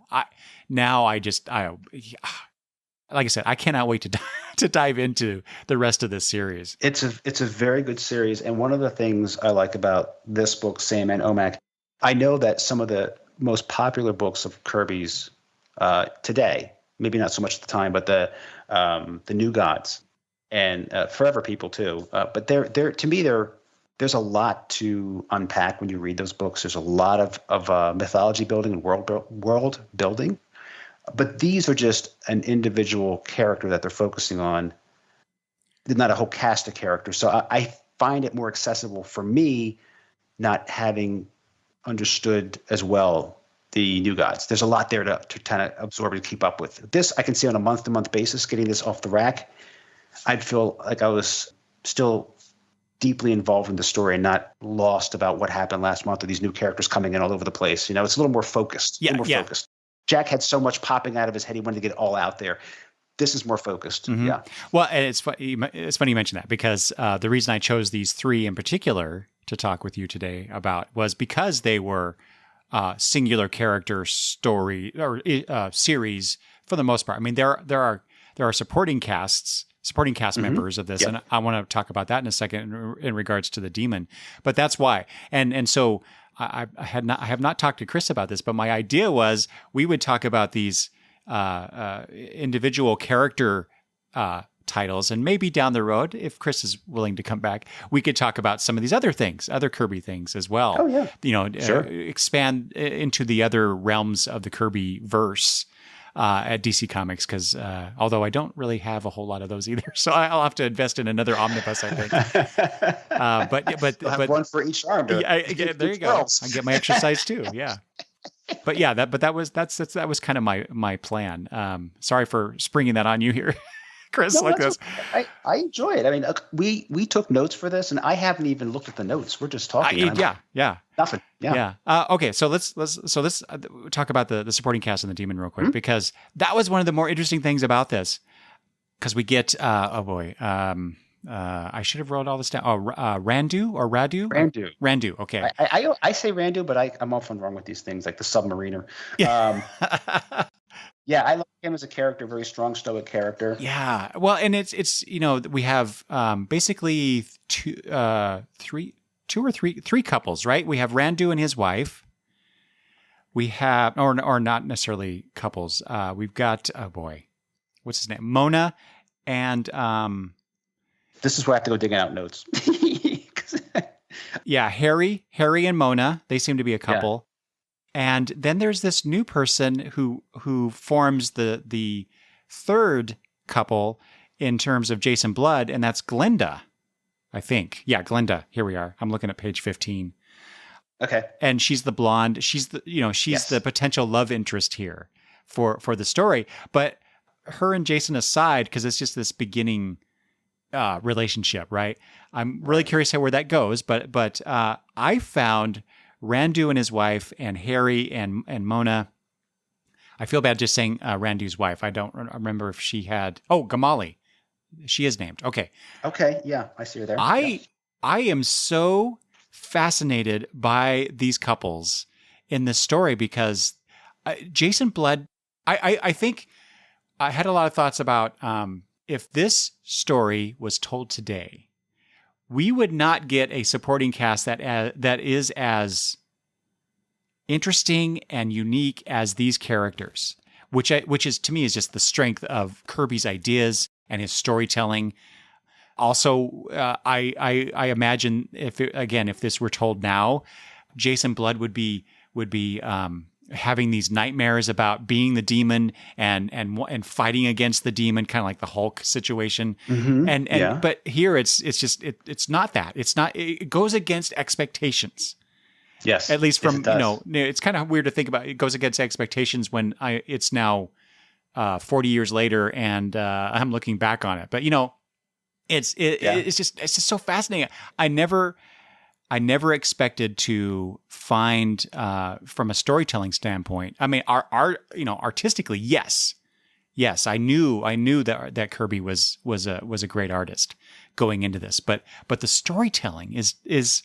like I said, I cannot wait to to dive into the rest of this series. It's a very good series, and one of the things I like about this book, Sandman OMAC, I know that some of the most popular books of Kirby's today, maybe not so much at the time, but the New Gods and Forever People too. But they're to me there's a lot to unpack when you read those books. There's a lot of mythology building and world building. But these are just an individual character that they're focusing on. They're not a whole cast of characters. So I find it more accessible for me, not having understood as well the New Gods. There's a lot there to kind of absorb and keep up with. This I can see on a month-to-month basis, getting this off the rack. I'd feel like I was still deeply involved in the story and not lost about what happened last month, or these new characters coming in all over the place. It's a little more focused. Focused. Jack had so much popping out of his head, he wanted to get it all out there. This is more focused. Mm-hmm. Yeah. Well, and it's funny you mentioned that, because the reason I chose these three in particular to talk with you today about was because they were singular character story or series for the most part. I mean, there are supporting cast members of this, and I want to talk about that in a second in regards to the demon. But that's why, and so I have not talked to Chris about this, but my idea was we would talk about these individual character titles, and maybe down the road, if Chris is willing to come back, we could talk about some of these other things, other Kirby things as well. Oh yeah, sure. Expand into the other realms of the Kirby verse. At DC Comics, because although I don't really have a whole lot of those either, so I'll have to invest in another omnibus, I think. But have one for each arm. There you go. I get my exercise too. Yeah. But yeah, that was kind of my plan. Sorry for springing that on you here, Chris. No, like this. I enjoy it. I mean, we took notes for this, and I haven't even looked at the notes. We're just talking. Yeah. Nothing. Yeah. Okay. So let's talk about the supporting cast and the demon real quick, because that was one of the more interesting things about this. Because we get I should have wrote all this down. Randu or Radu? Randu. Okay. I say Randu, but I'm often wrong with these things, like the submariner. Yeah. Yeah, I like him as a character, very strong, stoic character. Yeah. Well, and it's we have basically three couples, right? We have Randu and his wife. We have, or not necessarily couples. We've got, what's his name? Mona and this is where I have to go digging out notes. Yeah, Harry and Mona. They seem to be a couple. And then there's this new person who forms the third couple in terms of Jason Blood, and that's Glinda, I think. Yeah, Glinda. Here we are. I'm looking at page 15. Okay. And she's the blonde. She's the potential love interest here for the story. But her and Jason aside, because it's just this beginning relationship, right? I'm really curious where that goes. But I found Randu and his wife, and Harry and Mona. I feel bad just saying Randu's wife. I don't remember if she had. Oh, Gamali. She is named. Okay. Okay. Yeah, I see her there. I am so fascinated by these couples in this story, because Jason Blood. I think I had a lot of thoughts about if this story was told today, we would not get a supporting cast that is as interesting and unique as these characters, which is to me is just the strength of Kirby's ideas and his storytelling. Also, I imagine if this were told now, Jason Blood would be having these nightmares about being the demon and fighting against the demon, kind of like the Hulk situation. Mm-hmm. But here it's not that. It goes against expectations. Yes. At least from, it's kind of weird to think about. It goes against expectations when it's now 40 years later and I'm looking back on it. But it's just so fascinating. I never expected to find, from a storytelling standpoint. I mean, artistically, yes, I knew that Kirby was a great artist going into this, but the storytelling is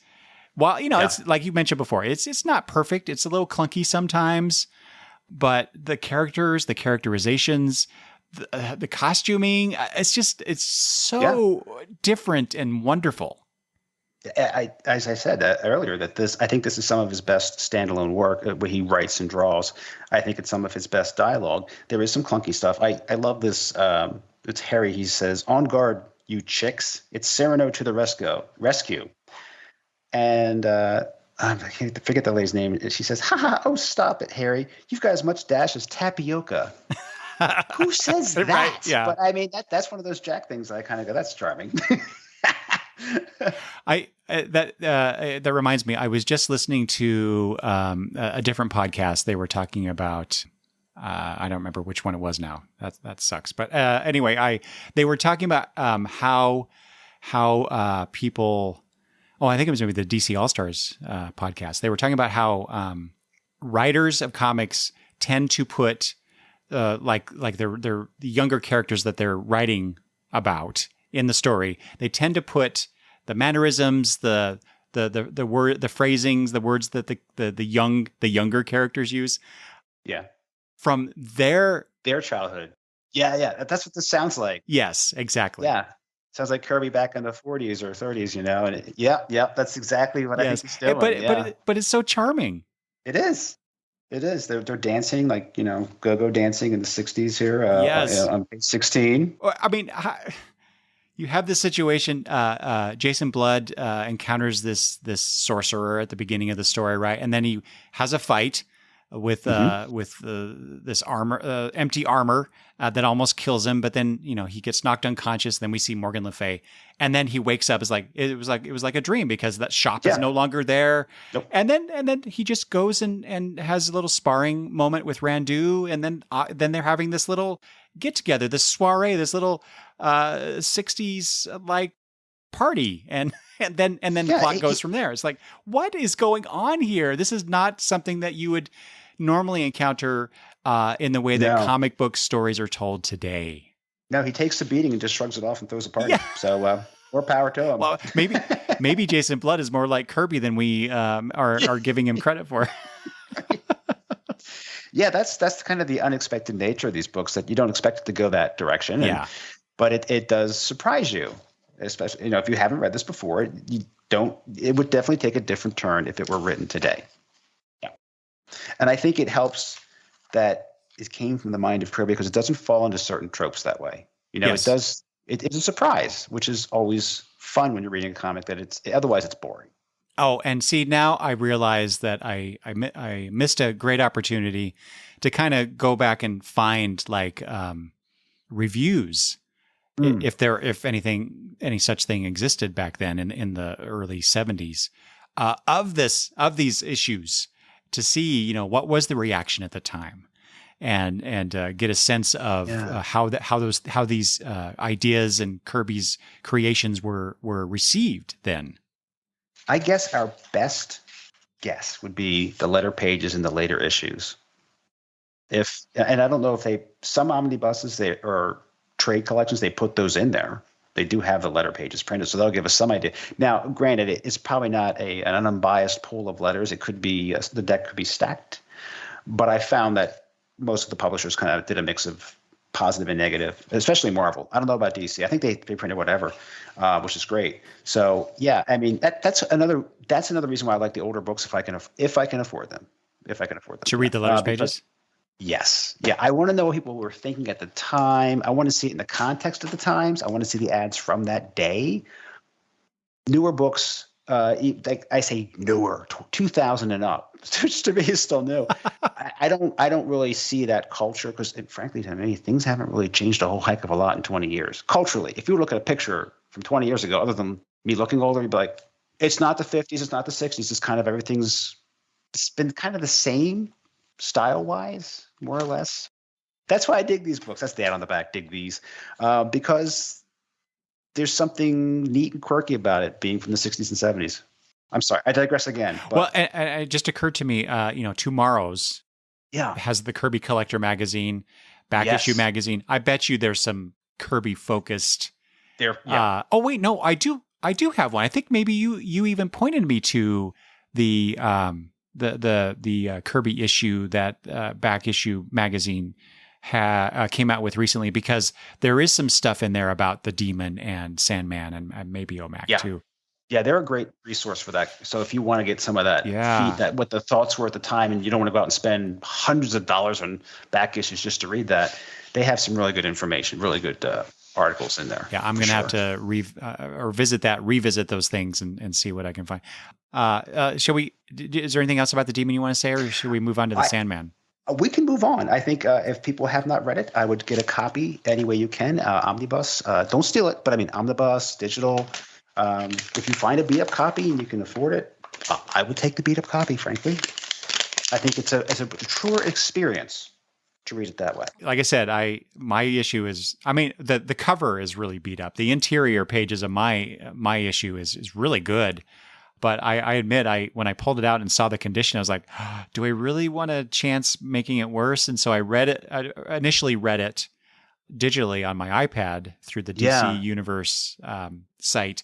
while it's like you mentioned before, it's not perfect. It's a little clunky sometimes, but the characters, the characterizations, the costuming. It's so different and wonderful. As I said earlier, I think this is some of his best standalone work where he writes and draws. I think it's some of his best dialogue. There is some clunky stuff. I love this. It's Harry. He says, "On guard, you chicks. It's Cyrano to the rescue." And I forget the lady's name. She says, "Ha ha! Oh, stop it, Harry. You've got as much dash as tapioca." Who says that? Right, yeah. But I mean, that's one of those Jack things that I kind of go, "That's charming." That reminds me. I was just listening to a different podcast. They were talking about. I don't remember which one it was now. That sucks. But anyway, they were talking about how people. Oh, I think it was maybe the DC All Stars podcast. They were talking about how writers of comics tend to put like their the younger characters that they're writing about in the story. They tend to put the mannerisms, the word, the phrasings, the words that the younger characters use. Yeah. From their childhood. Yeah. That's what this sounds like. Yes, exactly. Yeah. Sounds like Kirby back in the 40s or 30s, And that's exactly what I think he's doing. But it's so charming. It is. They're dancing like, go-go dancing in the 60s here. Yes. On page 16. I mean, you have this situation. Jason Blood encounters this sorcerer at the beginning of the story, right? And then he has a fight with this armor, empty armor that almost kills him. But then he gets knocked unconscious. Then we see Morgan Le Fay, and then he wakes up. It was like a dream because that shop is no longer there. Nope. And then he just goes and has a little sparring moment with Randu, and then they're having this little get together, this soiree, this little 60s like party, and then the plot goes from there. It's like, what is going on here? This is not something that you would normally encounter in the way that comic book stories are told today. No, he takes the beating and just shrugs it off and throws a party. Yeah. So more power to him. Well, maybe Jason Blood is more like Kirby than we are giving him credit for. Yeah, that's kind of the unexpected nature of these books, that you don't expect it to go that direction. But it does surprise you, especially if you haven't read this before. It would definitely take a different turn if it were written today. Yeah, and I think it helps that it came from the mind of Kirby because it doesn't fall into certain tropes that way. Yes. It does. It's a surprise, which is always fun when you're reading a comic. Otherwise it's boring. Oh, and see, now I realize that I missed a great opportunity to kind of go back and find like reviews, if any such thing existed back then in the early 70s, of these issues, to see what was the reaction at the time, and get a sense of how these ideas and Kirby's creations were received then. I guess our best guess would be the letter pages in the later issues. And I don't know if some omnibuses or trade collections, they put those in there. They do have the letter pages printed, so they'll give us some idea. Now, granted, it's probably not an unbiased pool of letters. It could be the deck could be stacked, but I found that most of the publishers kind of did a mix of positive and negative, especially Marvel. I don't know about DC. I think they printed whatever, which is great. So yeah, I mean that's another reason why I like the older books if I can afford them. To read the letters pages. Yes. Yeah. I want to know what people were thinking at the time. I want to see it in the context of the times. I want to see the ads from that day. Newer books, like I say newer, 2000 and up, which to me is still new. I don't really see that culture because, frankly, to me, things haven't really changed a whole heck of a lot in 20 years. Culturally, if you look at a picture from 20 years ago, other than me looking older, you'd be like, it's not the 50s, it's not the 60s. It's kind of it's been kind of the same style-wise, more or less. That's why I dig these books. That's the ad on the back, dig these, because there's something neat and quirky about it being from the 60s and 70s. I'm sorry, I digress again. But. Well, and it just occurred to me, Tomorrow's has the Kirby Collector magazine, issue magazine. I bet you there's some Kirby focused. There. Yeah. Oh wait, no, I do have one. I think maybe you even pointed me to the Kirby issue that back issue magazine came out with recently, because there is some stuff in there about the Demon and Sandman and maybe OMAC too. Yeah, they're a great resource for that. So if you want to get some of that that what the thoughts were at the time, and you don't want to go out and spend hundreds of dollars on back issues just to read that, they have some really good information, really good articles in there. Yeah, I'm going to have to revisit those things and see what I can find. Shall we? Is there anything else about the Demon you want to say, or should we move on to the Sandman? We can move on. I think if people have not read it, I would get a copy any way you can. Omnibus. Don't steal it, but I mean omnibus, digital. If you find a beat-up copy and you can afford it, I would take the beat-up copy, frankly. I think it's a truer experience to read it that way. Like I said, my issue is, I mean, the cover is really beat up. The interior pages of my issue is really good. But I admit, when I pulled it out and saw the condition, I was like, do I really want a chance making it worse? And so I initially read it digitally on my iPad through the DC Universe site.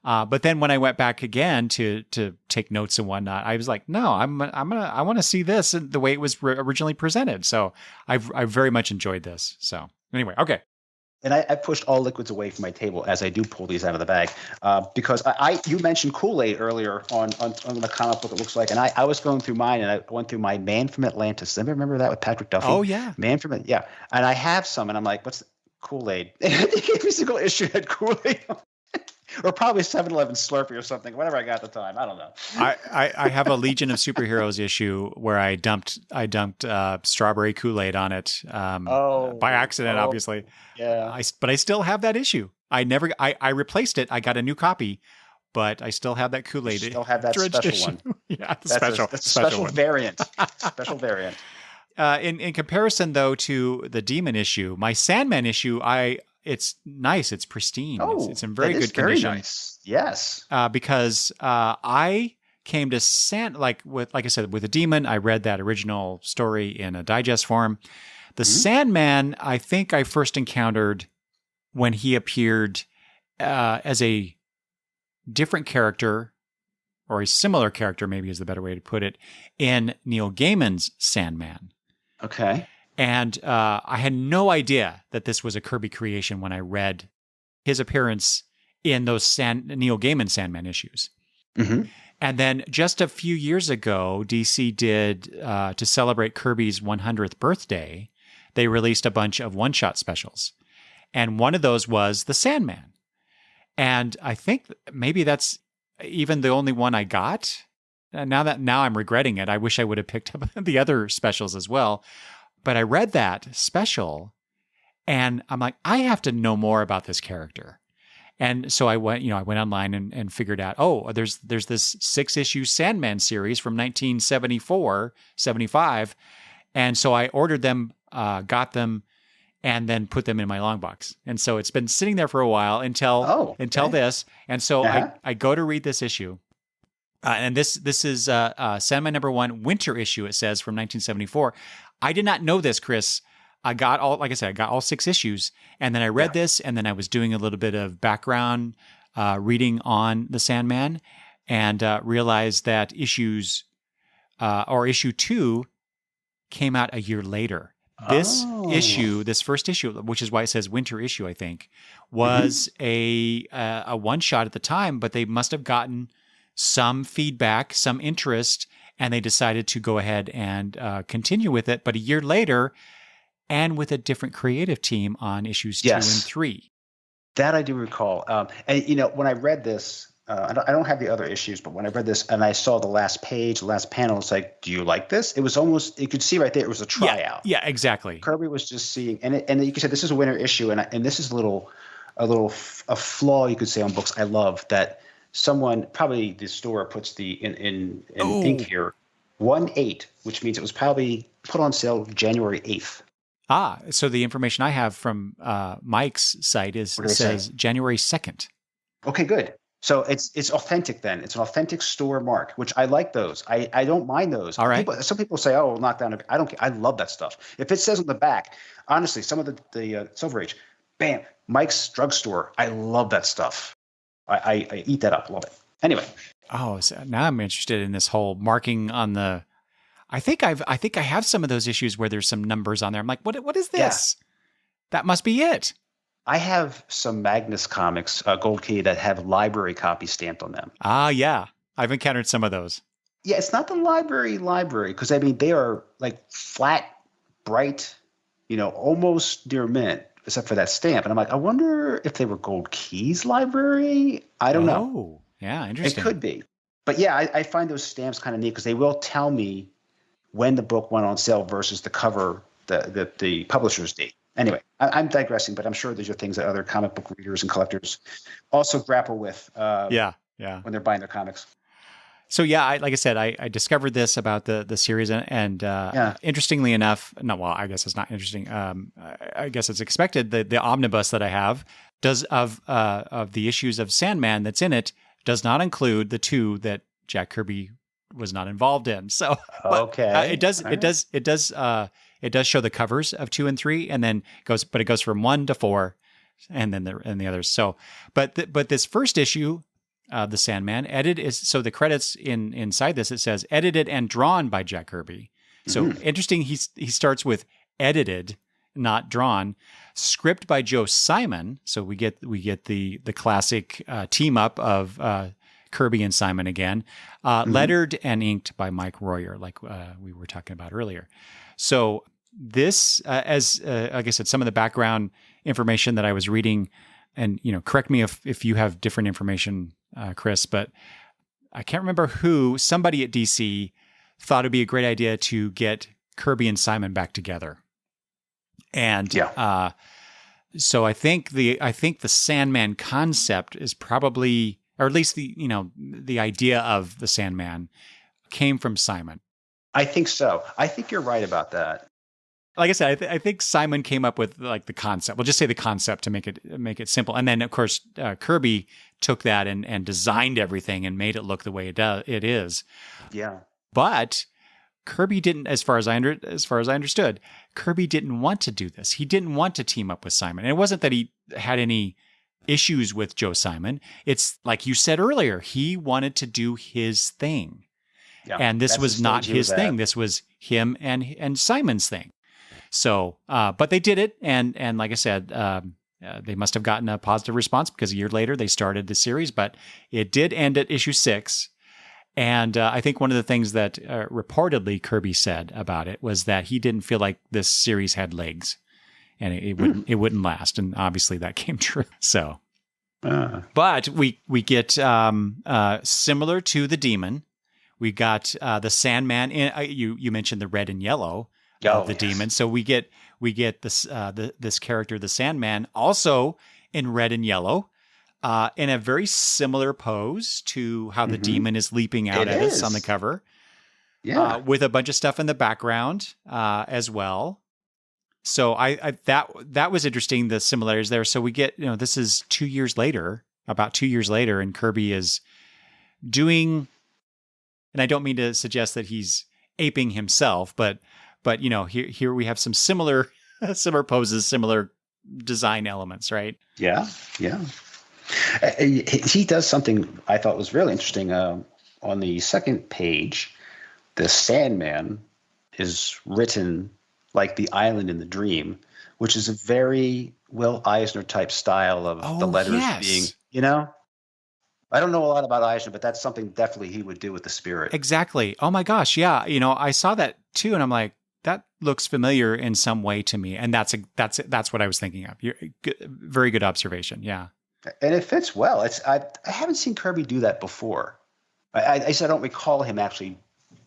But then when I went back again to take notes and whatnot, I was like, no, I want to see this the way it was originally presented. So I very much enjoyed this. So anyway, okay. And I pushed all liquids away from my table as I do pull these out of the bag, because you mentioned Kool-Aid earlier on the comic book, it looks like, and I was going through mine, and I went through my Man from Atlantis. Anybody remember that with Patrick Duffy? Oh yeah, Man from it, yeah. And I have some, and I'm like, what's Kool-Aid? Every single issue had Kool-Aid. Or probably 7-Eleven Slurpee or something, whatever I got at the time. I don't know. I have a Legion of Superheroes issue where I dumped strawberry Kool-Aid on it by accident, obviously. Yeah. But I still have that issue. I replaced it. I got a new copy, but I still have that Kool-Aid. You still have that special issue. One. Yeah, that's a special variant. Special variant. In comparison, though, to the Demon issue, my Sandman issue, it's nice. It's pristine. Oh, it's in very good condition. Very nice. Yes. Because I came to like I said, with the Demon, I read that original story in a digest form. The Sandman, I think I first encountered when he appeared as a different character, or a similar character, maybe is the better way to put it, in Neil Gaiman's Sandman. Okay. And I had no idea that this was a Kirby creation when I read his appearance in those Neil Gaiman Sandman issues. Mm-hmm. And then just a few years ago, DC did, to celebrate Kirby's 100th birthday, they released a bunch of one-shot specials. And one of those was the Sandman. And I think maybe that's even the only one I got. Now I'm regretting it. I wish I would have picked up the other specials as well. But I read that special and I'm like, I have to know more about this character. And so I went online and figured out, there's this 6-issue Sandman series from 1974, 75. And so I ordered them, got them, and then put them in my long box. And so it's been sitting there for a while until this. And so I go to read this issue. And this is Sandman #1 winter issue, it says, from 1974. I did not know this, Chris. I got all 6 issues, and then I read this, and then I was doing a little bit of background reading on the Sandman, and realized that issue 2 came out a year later. This first issue, which is why it says winter issue, I think, was a one shot at the time, but they must have gotten some feedback, some interest, and they decided to go ahead and continue with it. But a year later, and with a different creative team on issues 2 and 3. That I do recall. And when I read this, I don't have the other issues, but when I read this and I saw the last page, the last panel, it's like, do you like this? It was almost, you could see right there, it was a tryout. Yeah, exactly. Kirby was just seeing, and you could say this is a winter issue, and this is a flaw you could say on books I love, that someone, probably the store, puts the in ink here, 1/8, which means it was probably put on sale January 8th. So the information I have from Mike's site says January 2nd. Okay, good. So it's authentic then. It's an authentic store mark, which I like those. I don't mind those. All right. Some people say, "Oh, we'll knock down." I don't care. I love that stuff. If it says on the back, honestly, some of the Silver Age, bam, Mike's drugstore. I love that stuff. I eat that up. Love it. Anyway. So now I'm interested in this whole marking on the. I think I have some of those issues where there's some numbers on there. I'm like, what is this? Yeah. That must be it. I have some Magnus comics, Gold Key, that have library copies stamped on them. Ah, yeah. I've encountered some of those. Yeah, it's not the library, because I mean, they are like flat, bright, almost near mint, except for that stamp. And I'm like, I wonder if they were Gold Key's library. I don't know. Oh, yeah, interesting. It could be. But yeah, I find those stamps kind of neat because they will tell me when the book went on sale versus the cover, the publisher's date. Anyway, I'm digressing, but I'm sure these are things that other comic book readers and collectors also grapple with when they're buying their comics. So yeah, like I said, I discovered this about the series, and interestingly enough, I guess it's not interesting. I guess it's expected. The omnibus that I have does of the issues of Sandman that's in it does not include the 2 that Jack Kirby was not involved in. So okay, it does show the covers of 2 and 3, and then it goes from 1 to 4, and then the others. So, but this first issue, the Sandman so the credits inside this, it says edited and drawn by Jack Kirby. So interesting. He starts with edited, not drawn. Script by Joe Simon. So we get the classic team up of Kirby and Simon again. Lettered and inked by Mike Royer, like we were talking about earlier. So this, as like I said, some of the background information that I was reading, and correct me if you have different information, Chris, but I can't remember somebody at DC thought it'd be a great idea to get Kirby and Simon back together. And so I think the Sandman concept is probably, or at least the idea of the Sandman came from Simon. I think so. I think you're right about that. Like I said, I think Simon came up with like the concept. We'll just say the concept to make it simple. And then of course Kirby took that and designed everything and made it look the way it is. Yeah. But Kirby didn't, as far as I understood, Kirby didn't want to do this. He didn't want to team up with Simon. And it wasn't that he had any issues with Joe Simon. It's like you said earlier, he wanted to do his thing. Yeah, and this was not his thing. This was him and Simon's thing. So, but they did it. And like I said, they must have gotten a positive response because a year later they started the series, but it did end at issue 6. And I think one of the things that reportedly Kirby said about it was that he didn't feel like this series had legs, and it wouldn't last. And obviously that came true. So, but we get similar to the Demon. We got the Sandman. You mentioned the red and yellow of the Demon. So we get this character, the Sandman, also in red and yellow. In a very similar pose to how the Demon is leaping out at us on the cover. Yeah. With a bunch of stuff in the background as well. So that was interesting, the similarities there. So we get, this is 2 years later, about 2 years later, and Kirby is doing, and I don't mean to suggest that he's aping himself, but here we have some similar poses, similar design elements, right? Yeah. Yeah. He does something I thought was really interesting. On the second page, the Sandman is written like the island in the dream, which is a very Will Eisner type style of the letters being, I don't know a lot about Eisner, but that's something definitely he would do with the spirit. Exactly. Oh my gosh. Yeah. I saw that too. And I'm like, that looks familiar in some way to me. And that's what I was thinking of. Very good observation. Yeah. And it fits well. I haven't seen Kirby do that before. I don't recall him actually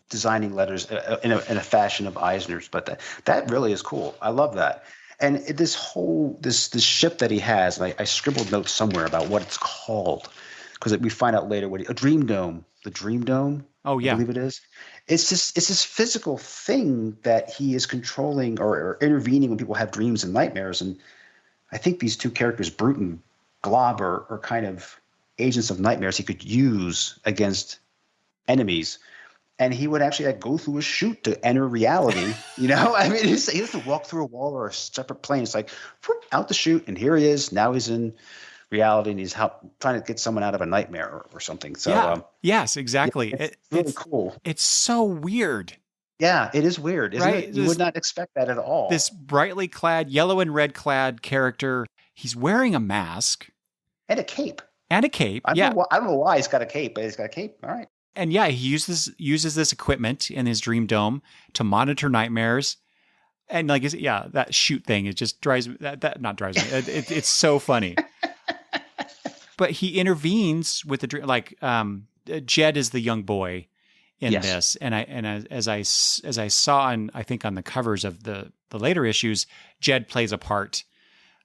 designing letters in a fashion of Eisner's, but that really is cool. I love that. And this whole this ship that he has, and I scribbled notes somewhere about what it's called, because we find out later a Dream Dome. The Dream Dome. Oh yeah, I believe it is. It's this physical thing that he is controlling or intervening when people have dreams and nightmares. And I think these two characters, Brute and Glob, are kind of agents of nightmares he could use against enemies. And he would actually go through a chute to enter reality. I mean, he doesn't walk through a wall or a separate plane. It's like out the chute, and here he is. Now he's in reality, and he's trying to get someone out of a nightmare or something. So yes, exactly. It's really cool. It's so weird. Yeah, it is weird, isn't right? it? You would not expect that at This all. brightly clad, yellow and red clad character. He's wearing a mask And a cape. and a cape. Yeah. I don't know why he's got a cape, but he's got a cape. All right. And yeah, he uses this equipment in his dream dome to monitor nightmares. And like, yeah, that shoot thing, it just drives me, that not drives me. It's so funny. But he intervenes with the dream, like, Jed is the young boy in this. And as I saw, and I think on the covers of the later issues, Jed plays a part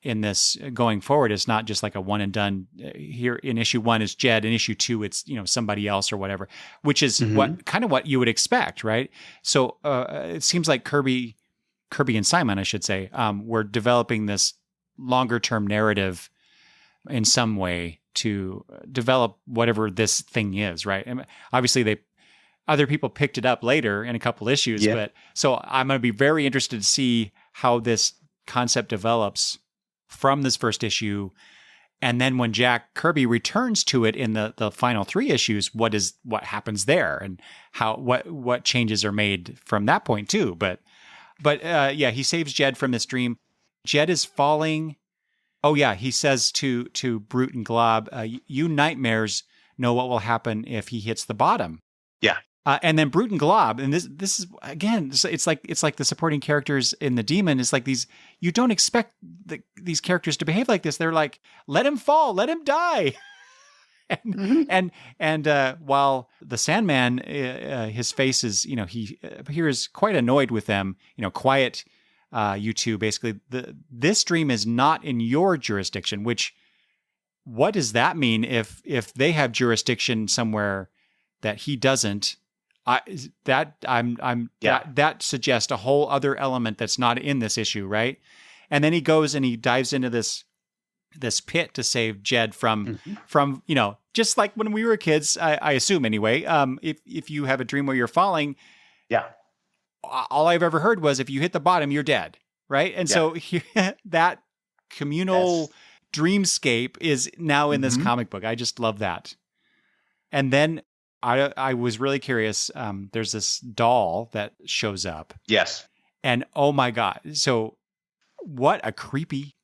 in this going forward. It's not just like a one and done. Here in issue 1 is Jed, in issue 2 it's somebody else or whatever, which is what you would expect, right? So it seems like Kirby and Simon, I should say, were developing this longer term narrative in some way to develop whatever this thing is, right? And obviously other people picked it up later in a couple issues, but so I'm going to be very interested to see how this concept develops from this first issue. And then when Jack Kirby returns to it in the final 3 issues, what happens there, and what changes are made from that point too. But he saves Jed from this dream. Jed is falling. Oh yeah, he says to Brute and Glob, "You nightmares know what will happen if he hits the bottom." Yeah. And then Brute and Glob, and this is again, it's like the supporting characters in the Demon is like these. You don't expect these characters to behave like this. They're like, "Let him fall, let him die." And while the Sandman, his face is, he appears quite annoyed with them. Quiet, you two. Basically, this dream is not in your jurisdiction. What does that mean if they have jurisdiction somewhere that he doesn't? That suggests a whole other element that's not in this issue, right? And then he goes and he dives into this pit to save Jed from just like when we were kids, I assume anyway. If you have a dream where you're falling, all I've ever heard was if you hit the bottom, you're dead, right? And so that communal dreamscape is now in this comic book. I just love that. And then I was really curious. There's this doll that shows up. Yes. And oh my God. So what a creepy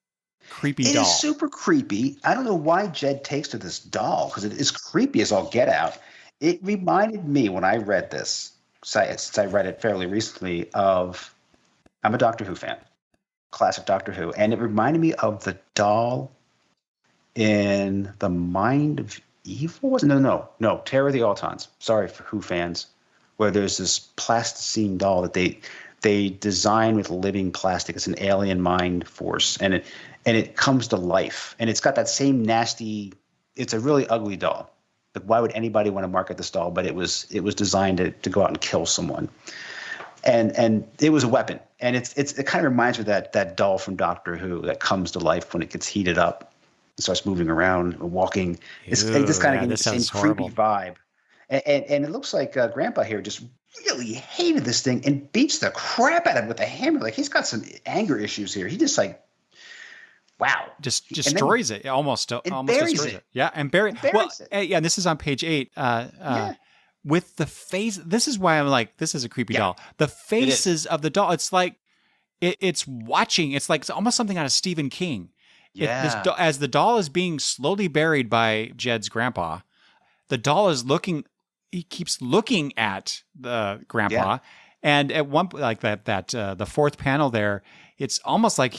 doll. It is super creepy. I don't know why Jed takes to this doll, because it is creepy as all get out. It reminded me when I read this, since I read it fairly recently, I'm a Doctor Who fan, classic Doctor Who. And it reminded me of the doll in The Mind of Evil? No, Terror of the Autons. Sorry for Who fans, where there's this plasticine doll that they design with living plastic. It's an alien mind force, and it comes to life, and it's got that same nasty. It's a really ugly doll. Like, why would anybody want to market this doll? But it was designed to go out and kill someone, and it was a weapon. And it kind of reminds me of that doll from Doctor Who that comes to life when it gets heated up. Starts moving around, walking. It just kind of gives the same creepy vibe. And it looks like Grandpa here just really hated this thing and beats the crap out of it with a hammer. Like, he's got some anger issues here. He just wow. Just destroys it. Almost destroys it. Yeah, and buries it. Yeah, this is on page 8. With the face. This is why I'm like, this is a creepy doll. The faces of the doll. It's like it's watching. It's like it's almost something out of Stephen King. Yeah. As the doll is being slowly buried by Jed's grandpa, the doll is looking. He keeps looking at the grandpa, and at one like that the fourth panel there, it's almost like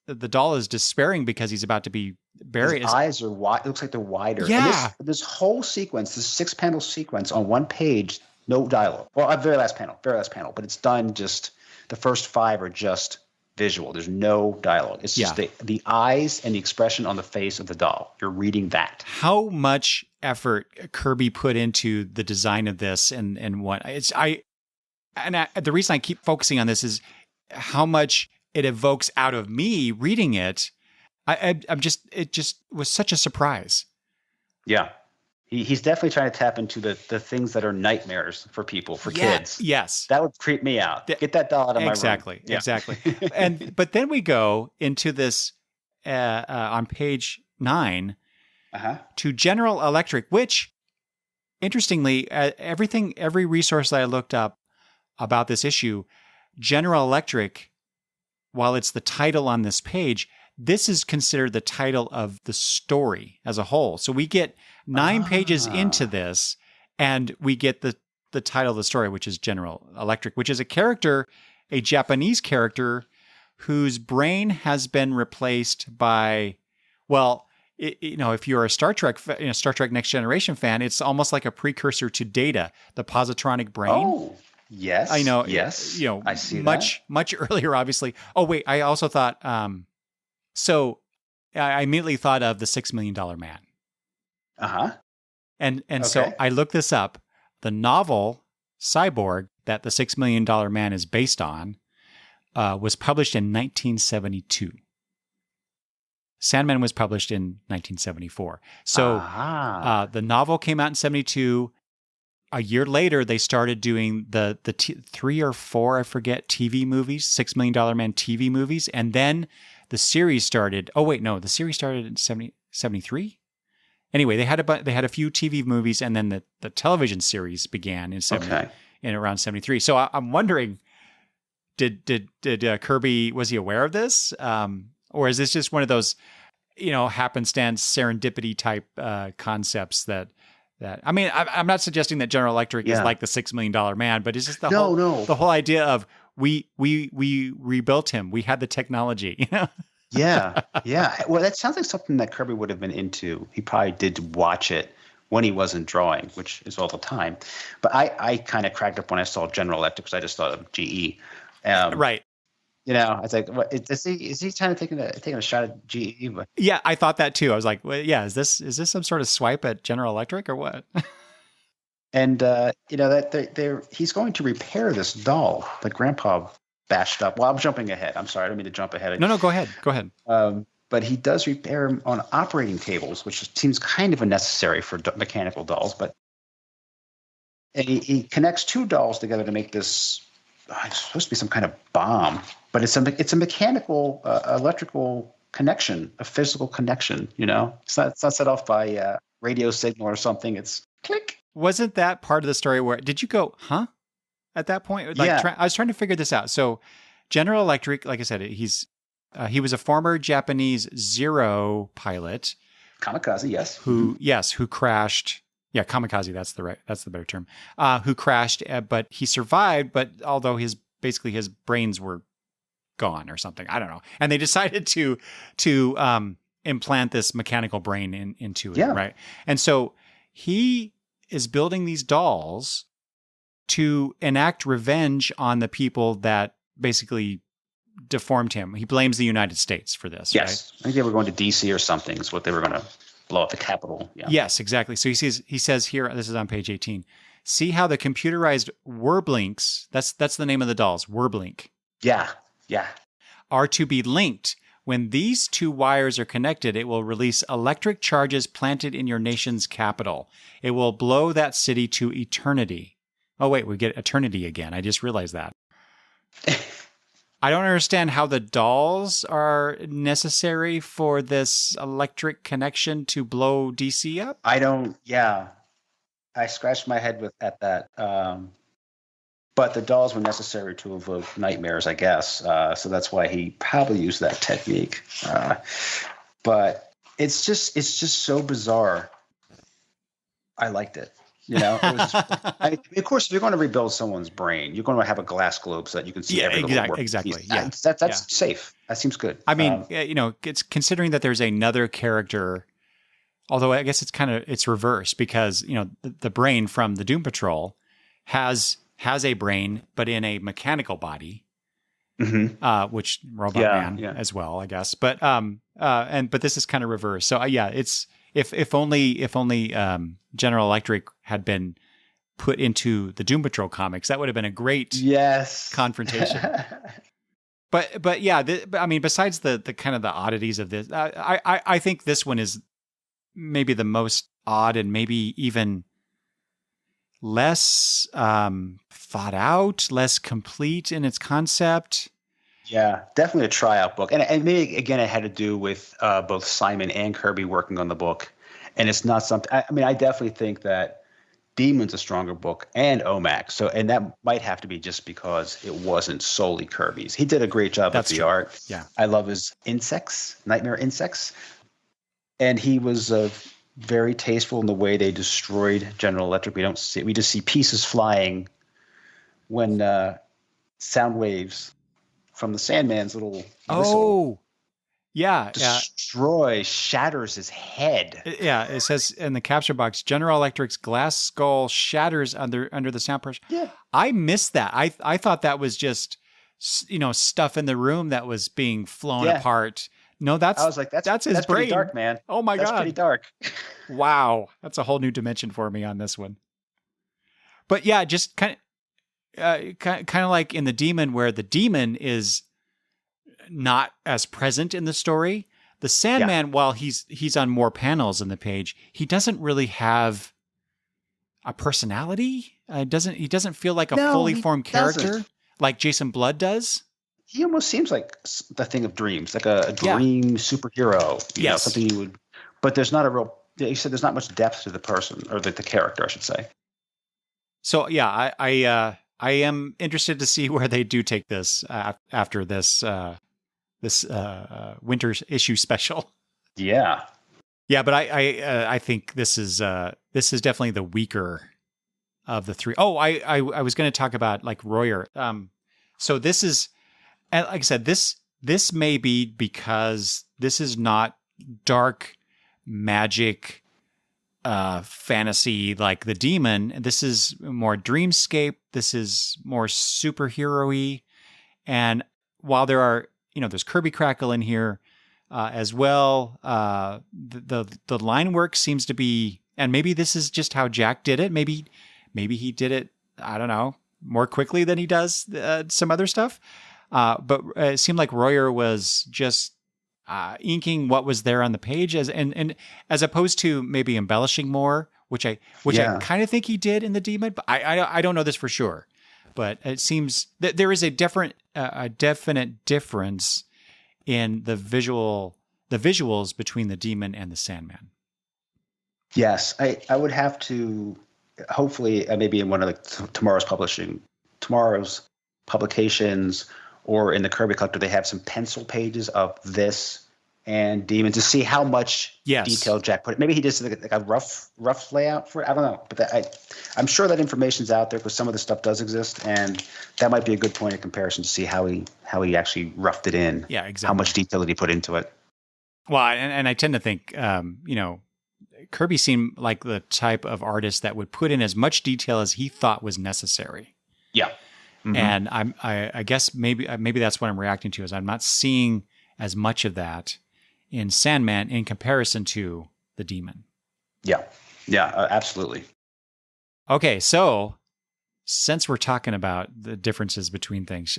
the doll is despairing because he's about to be buried. His eyes are wide. It looks like they're wider. Yeah. And this whole sequence, this 6-panel sequence on one page, no dialogue. Well, very last panel, but it's done just the first 5 are just visual. There's no dialogue. It's just the eyes and the expression on the face of the doll. You're reading that. How much effort Kirby put into the design of this and what the reason I keep focusing on this is how much it evokes out of me reading it. It just was such a surprise. Yeah. He's definitely trying to tap into the things that are nightmares for people, for kids. Yes. That would creep me out. Get that doll out of my room. Exactly. But then we go into this on page 9 to General Electric, which, interestingly, every resource that I looked up about this issue. General Electric, while it's the title on this page, this is considered the title of the story as a whole. So we get 9 pages into this, and we get the title of the story, which is General Electric, which is a character, a Japanese character whose brain has been replaced by, well, if you're a Star Trek Next Generation fan, it's almost like a precursor to Data, the positronic brain. Oh, yes. I know. Yes. I see much earlier, obviously. Oh, wait. I also thought, so I immediately thought of the $6 Million Man. Uh-huh. And so I looked this up. The novel Cyborg that the $6 Million Man is based on was published in 1972. Sandman was published in 1974. So the novel came out in 72. A year later, they started doing the 3 or 4, I forget, TV movies, $6 Million Man TV movies. And then the series started. Oh, wait, no, the series started in 73. Anyway, they had a few TV movies, and then the television series began in around 73. So I'm wondering, did Kirby, was he aware of this? Or is this just one of those, happenstance, serendipity type concepts that I mean, I'm not suggesting that General Electric is like the $6 Million Man, but it's just the whole idea of we rebuilt him. We had the technology, Yeah. Well, that sounds like something that Kirby would have been into. He probably did watch it when he wasn't drawing, which is all the time. But I kind of cracked up when I saw General Electric because I just thought of GE. Right. I was like, "What is he trying to taking a shot at GE?" But yeah, I thought that too. I was like, well, yeah, is this some sort of swipe at General Electric or what? And that he's going to repair this doll that Grandpa bashed up. Well, I'm jumping ahead. I'm sorry, I don't mean to jump ahead. No, go ahead. But he does repair him on operating tables, which seems kind of unnecessary for mechanical dolls. And he connects 2 dolls together to make this. It's supposed to be some kind of bomb, but it's a mechanical, electrical connection, a physical connection. It's not set off by a radio signal or something. It's click. Wasn't that part of the story where did you go, huh? At that point, I was trying to figure this out. So, General Electric, like I said, he was a former Japanese Zero pilot, kamikaze, yes, who crashed. Yeah, kamikaze. That's the better term. Who crashed, but he survived. But although his brains were gone or something, I don't know. And they decided to implant this mechanical brain into it, right? And so he is building these dolls to enact revenge on the people that basically deformed him. He blames the United States for this. Yes, right? I think they were going to DC or something. Is what they were going to. Blow up the Capitol. Yeah. Yes, exactly. So he says here, this is on page 18. See how the computerized Werblinks, that's the name of the dolls, Werblink. Yeah. Are to be linked. When these 2 wires are connected, it will release electric charges planted in your nation's capital. It will blow that city to eternity. Oh, wait, we get eternity again. I just realized that. I don't understand how the dolls are necessary for this electric connection to blow DC up. I don't. Yeah, I scratched my head at that. But the dolls were necessary to evoke nightmares, I guess. So that's why he probably used that technique. But it's just so bizarre. I liked it. It was of course, if you're going to rebuild someone's brain, you're going to have a glass globe so that you can see every little work. Exactly. Yeah, that's safe. That seems good. I mean, it's considering that there's another character, although I guess it's reversed because the brain from the Doom Patrol has a brain, but in a mechanical body, which Robot Man as well, I guess. But but this is kind of reversed. So it's. If only General Electric had been put into the Doom Patrol comics, that would have been a great confrontation. but yeah, I mean, besides the kind of the oddities of this, I think this one is maybe the most odd and maybe even less thought out, less complete in its concept. Yeah, definitely a tryout book. And maybe, again, it had to do with both Simon and Kirby working on the book. And it's not something – I mean, I definitely think that Demon's a stronger book, and OMAC. So, and that might have to be just because it wasn't solely Kirby's. He did a great job with the art. Yeah. I love his insects, nightmare insects. And he was very tasteful in the way they destroyed General Electric. We just see pieces flying when sound waves from the Sandman's little whistle shatters his head. Yeah, it says in the capture box, General Electric's glass skull shatters under the sound pressure. Yeah. I missed that. I thought that was just, stuff in the room that was being flown apart. No, I was like, that's his brain. Pretty dark, man. Oh my God. That's pretty dark. Wow. That's a whole new dimension for me on this one. But yeah, just kind of like in the Demon, where the Demon is not as present in the story. The Sandman, while he's on more panels in the page, he doesn't really have a personality. He doesn't feel like a fully formed character like Jason Blood does. He almost seems like the thing of dreams, like a dream superhero. Something you would. But there's not a real. You said there's not much depth to the person or the character, I should say. So yeah, I am interested to see where they do take this after this winter issue special. Yeah, but I think this is definitely the weaker of the three. Oh, I was going to talk about like Royer. So this is. And like I said, this may be because this is not dark magic fantasy like the Demon. This is more dreamscape. This is more superhero-y. And while there are, there's Kirby Crackle in here as well, the line work seems to be, and maybe this is just how Jack did it. Maybe he did it, I don't know, more quickly than he does some other stuff. But it seemed like Royer was just inking what was there on the page and as opposed to maybe embellishing more, which I kind of think he did in the Demon, but I don't know this for sure. But it seems that there is a definite difference in the visuals between the Demon and the Sandman. Yes, I would have to hopefully maybe in one of tomorrow's publications. Or in the Kirby Collector, they have some pencil pages of this and Demon to see how much detail Jack put. Maybe he just did like a rough layout for it. I don't know, but I'm sure that information's out there because some of the stuff does exist, and that might be a good point of comparison to see how he actually roughed it in. Yeah, exactly. How much detail did he put into it? Well, and I tend to think, Kirby seemed like the type of artist that would put in as much detail as he thought was necessary. Yeah. Mm-hmm. And I guess maybe that's what I'm reacting to is I'm not seeing as much of that in Sandman in comparison to the Demon. Yeah, absolutely. Okay, so since we're talking about the differences between things,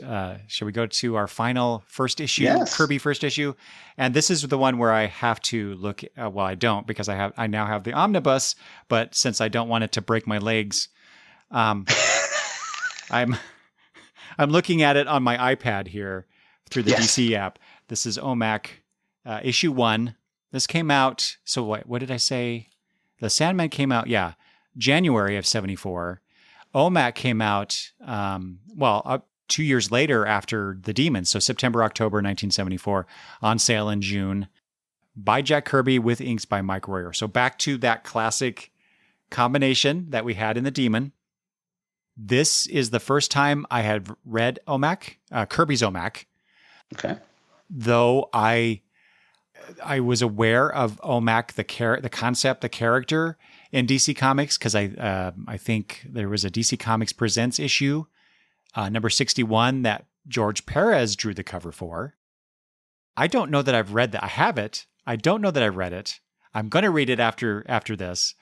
shall we go to our final first issue, Kirby first issue? And this is the one where I have to look. Well, I don't because I now have the omnibus, but since I don't want it to break my legs, I'm looking at it on my iPad here through the DC app. This is OMAC issue 1. This came out. So what did I say? The Sandman came out, January of 1974. OMAC came out, 2 years later after the Demon. So September, October 1974, on sale in June, by Jack Kirby with inks by Mike Royer. So back to that classic combination that we had in the Demon. This is the first time I had read OMAC, Kirby's OMAC. Okay. Though I was aware of OMAC, the concept, the character in DC Comics, because I think there was a DC Comics Presents issue, number 61, that George Perez drew the cover for. I don't know that I've read that. I have it. I don't know that I've read it. I'm going to read it after this.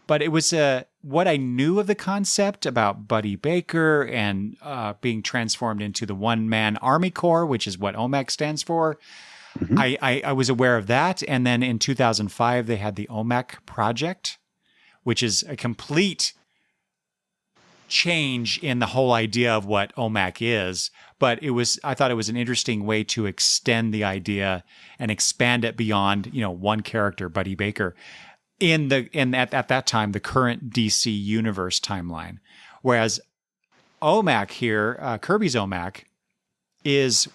But it was what I knew of the concept about Buddy Baker and being transformed into the one-man Army Corps, which is what OMAC stands for. Mm-hmm. I was aware of that. And then in 2005, they had the OMAC Project, which is a complete change in the whole idea of what OMAC is. But I thought it was an interesting way to extend the idea and expand it beyond, one character, Buddy Baker. at that time, the current DC universe timeline. Whereas OMAC here, Kirby's OMAC, is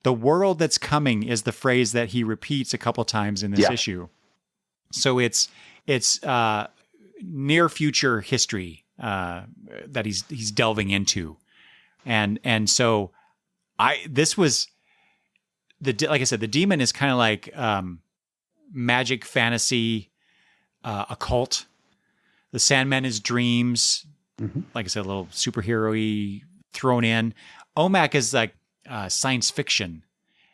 the world that's coming is the phrase that he repeats a couple times in this issue. So it's near future history that he's delving into. And so this was like I said, the demon is kind of like magic, fantasy, occult. The Sandman is dreams. Mm-hmm. Like I said, a little superhero-y thrown in. OMAC is like science fiction.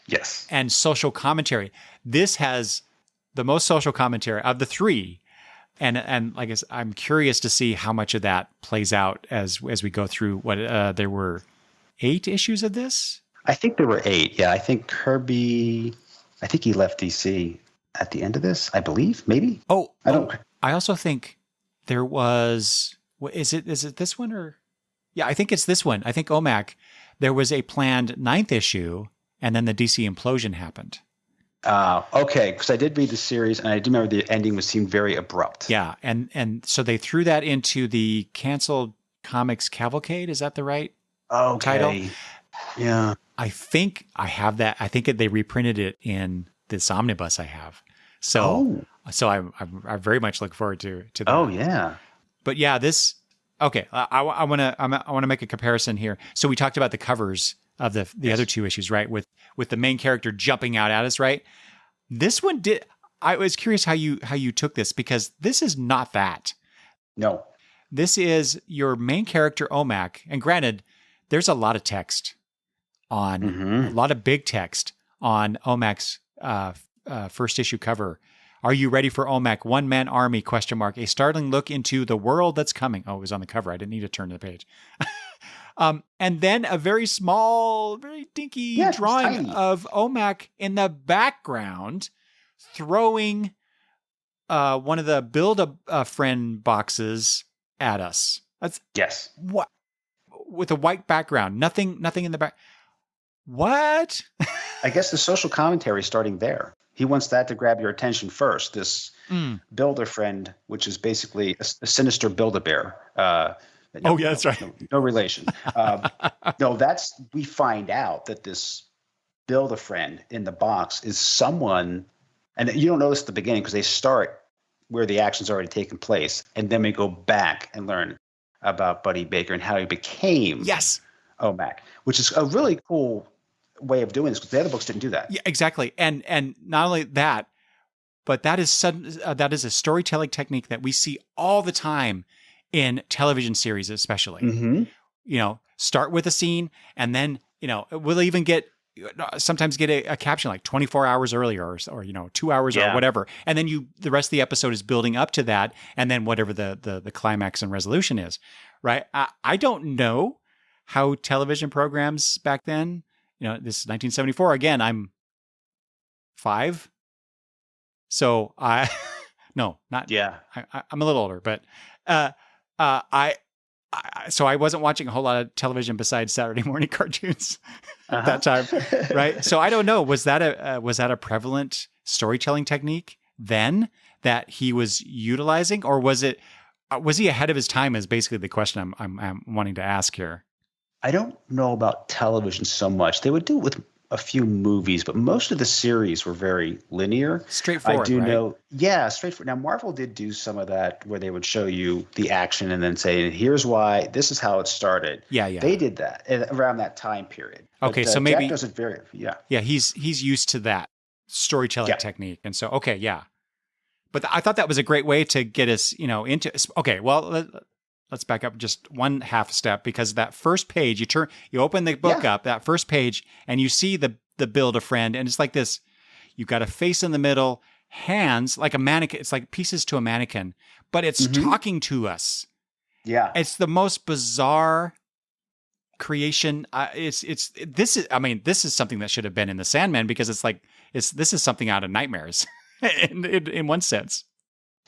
Yes. And social commentary. This has the most social commentary of the three. And like I said, I'm curious to see how much of that plays out as we go through what there were 8 issues of this. I think there were 8. Yeah, I think Kirby. I think he left DC at the end of this. I believe, maybe. I also think there was. Is it this one or? Yeah, I think it's this one. I think OMAC. There was a planned 9th issue, and then the DC implosion happened. Okay, because I did read the series, and I do remember the ending seemed very abrupt. Yeah, and so they threw that into the canceled comics cavalcade. Is that the right title? Yeah. I think I have that. I think they reprinted it in this omnibus I have. So I very much look forward to that. Oh yeah. But yeah, this. Okay, I want to make a comparison here. So we talked about the covers of the other 2 issues, right? With the main character jumping out at us, right? This one did. I was curious how you took this, because this is not that. No. This is your main character OMAC, and granted, there's a lot of text on a lot of big text on OMAC's first issue cover. Are you ready for OMAC? One-man army, ? A startling look into the world that's coming. Oh, it was on the cover. I didn't need to turn to the page. And then a very small, very dinky drawing of OMAC in the background throwing one of the Build-A-Friend boxes at us. Yes. What? With a white background. Nothing in the back. What? I guess the social commentary is starting there. He wants that to grab your attention first. This Build-A-Friend, which is basically a sinister Build-A-Bear. That's right. No relation. We find out that this Build-A-Friend in the box is someone, and you don't notice at the beginning because they start where the action's already taken place, and then we go back and learn about Buddy Baker and how he became OMAC, which is a really cool way of doing this, because the other books didn't do that. Yeah, exactly. And not only that, but that is a storytelling technique that we see all the time in television series, especially. Mm-hmm. Start with a scene, and then we'll even sometimes get a caption like 24 hours earlier or 2 hours or whatever, and then the rest of the episode is building up to that, and then whatever the climax and resolution is, right? I don't know how television programs back then. This is 1974. Again, I'm 5. So no, not. Yeah. I'm a little older, but so I wasn't watching a whole lot of television besides Saturday morning cartoons at that time, right? So I don't know. Was that a prevalent storytelling technique then that he was utilizing, or was he ahead of his time? Is basically the question I'm wanting to ask here. I don't know about television so much. They would do it with a few movies, but most of the series were very linear. Straightforward, I do right? know. Yeah, straightforward. Now, Marvel did do some of that where they would show you the action and then say, here's why, this is how it started. Yeah. They did that around that time period. Okay, but, so maybe. Jack does it very, Yeah, he's used to that storytelling technique. And so, okay, yeah. But I thought that was a great way to get us, into. Okay, well, let's back up just one half step, because that first page, you open the book up, that first page, and you see the Build-A-Friend, and it's like this. You've got a face in the middle, hands like a mannequin. It's like pieces to a mannequin, but it's talking to us. Yeah, it's the most bizarre creation. This is something that should have been in the Sandman, because this is something out of nightmares in one sense.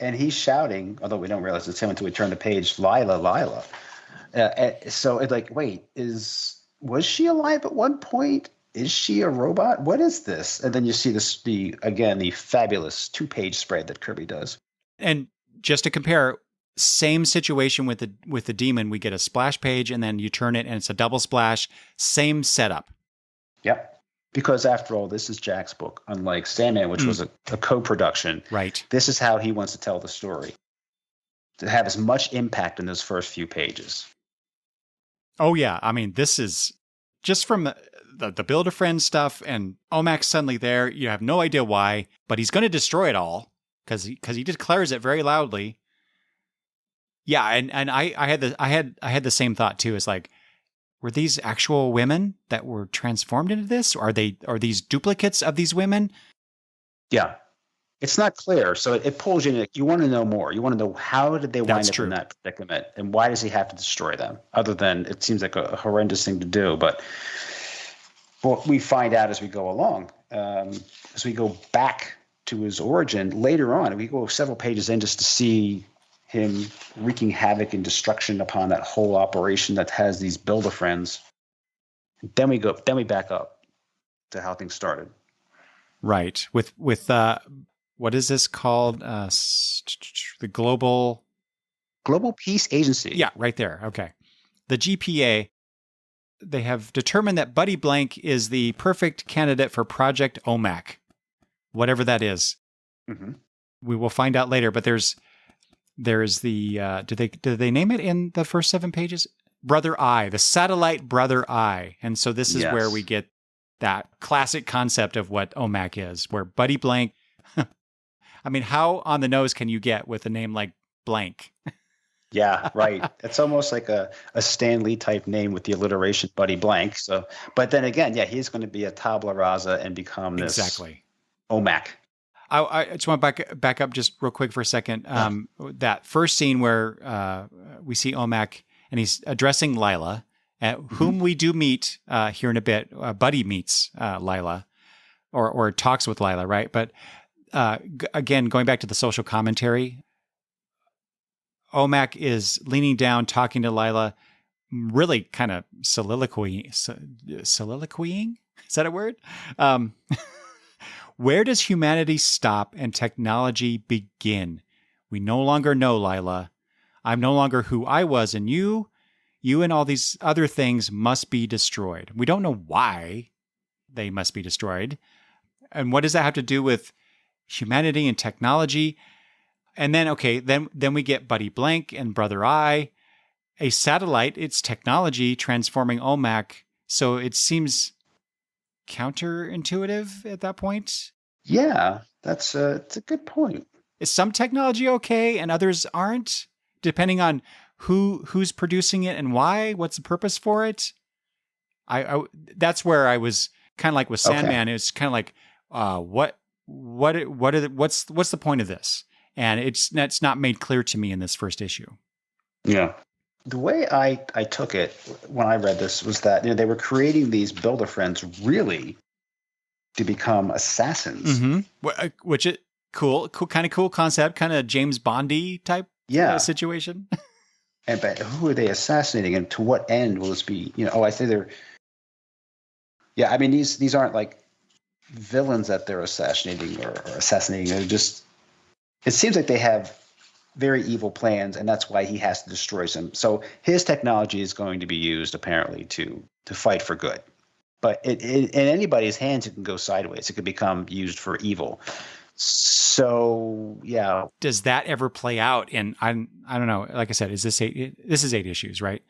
And he's shouting, although we don't realize it's him until we turn the page, Lila, Lila. So it's like, wait, was she alive at one point? is she a robot? What is this? And then you see the fabulous 2-page spread that Kirby does. And just to compare, same situation with the demon. We get a splash page, and then you turn it, and it's a double splash. Same setup. Yep. Because after all, this is Jack's book, unlike Sandman, which was a co-production. Right. This is how he wants to tell the story, to have as much impact in those first few pages. Oh, yeah. I mean, this is just from the Build-A-Friend stuff, and OMAC's suddenly there. You have no idea why, but he's going to destroy it all because he declares it very loudly. Yeah, and I had the same thought too. It's like, were these actual women that were transformed into this? Or are these duplicates of these women? Yeah. It's not clear. So it pulls you in. You want to know more. You want to know, how did they wind up in that predicament? And why does he have to destroy them? Other than it seems like a horrendous thing to do. But what we find out as we go along, as we go back to his origin later on, we go several pages in just to see him wreaking havoc and destruction upon that whole operation that has these Build-A-Friends. Then we back up to how things started. Right. With what is this called? The Global Peace Agency. Yeah, right there. Okay. The GPA, they have determined that Buddy Blank is the perfect candidate for Project OMAC, whatever that is. Mm-hmm. We will find out later, but there's the, did they name it in the first 7 pages? Brother Eye, the satellite Brother Eye. And so this is where we get that classic concept of what OMAC is, where Buddy Blank, I mean, how on the nose can you get with a name like Blank? Yeah, right. It's almost like a Stan Lee type name with the alliteration Buddy Blank. So, but then again, yeah, he's going to be a tabula rasa and become this OMAC. I just want to back up just real quick for a second. That first scene where we see OMAC and he's addressing Lila, whom we do meet here in a bit. Buddy meets Lila or talks with Lila, right? But again, going back to the social commentary, OMAC is leaning down, talking to Lila, really kind of soliloquying. Is that a word? Where does humanity stop and technology begin? We no longer know, Lila. I'm no longer who I was, and you and all these other things must be destroyed. We don't know why they must be destroyed. And what does that have to do with humanity and technology? And then, then we get Buddy Blank and Brother Eye, a satellite, it's technology transforming OMAC. So it seems counterintuitive at that point. Yeah, it's a good point. Is some technology okay and others aren't, depending on who's producing it and why? What's the purpose for it? I that's where I was kind of like with Sandman. It's kind of like what's the point of this? And it's not made clear to me in this first issue. Yeah. The way I took it when I read this was that they were creating these Build-A-Friends really to become assassins. Mm-hmm. Which is cool concept, kind of James Bondy type situation. But who are they assassinating, and to what end will this be? I say they're. Yeah, I mean these aren't like villains that they're assassinating or assassinating. They're just. It seems like they have very evil plans, and that's why he has to destroy them. So his technology is going to be used apparently to fight for good. But in anybody's hands, it can go sideways. It could become used for evil. So yeah. Does that ever play out? And I don't know. Like I said, is this 8? This is 8 issues, right?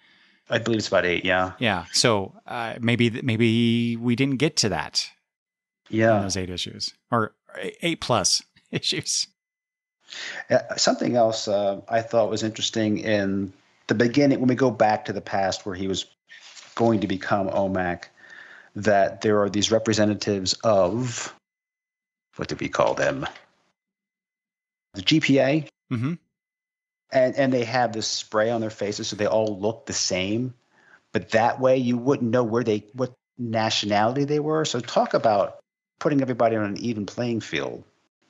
I believe it's about 8. Yeah. Yeah. So maybe we didn't get to that. Yeah. In those 8 issues or 8+ issues. Something else I thought was interesting in the beginning, when we go back to the past where he was going to become OMAC, that there are these representatives of, what do we call them? The GPA. Mm-hmm. And they have this spray on their faces so they all look the same. But that way you wouldn't know what nationality they were. So talk about putting everybody on an even playing field.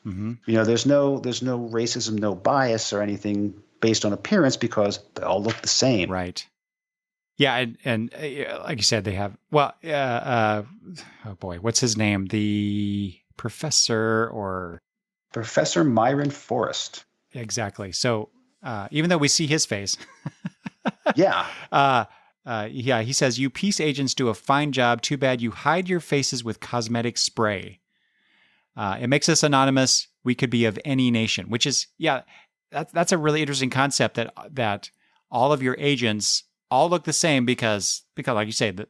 Mm-hmm. There's no racism, no bias or anything based on appearance because they all look the same. Right. Yeah, and like you said, they have, well, oh boy, what's his name? The professor or... Professor Myron Forrest. Exactly. So even though we see his face, Yeah. yeah, he says, you peace agents do a fine job. Too bad you hide your faces with cosmetic spray. It makes us anonymous. We could be of any nation, which is, yeah, that's a really interesting concept that all of your agents all look the same because like you say, that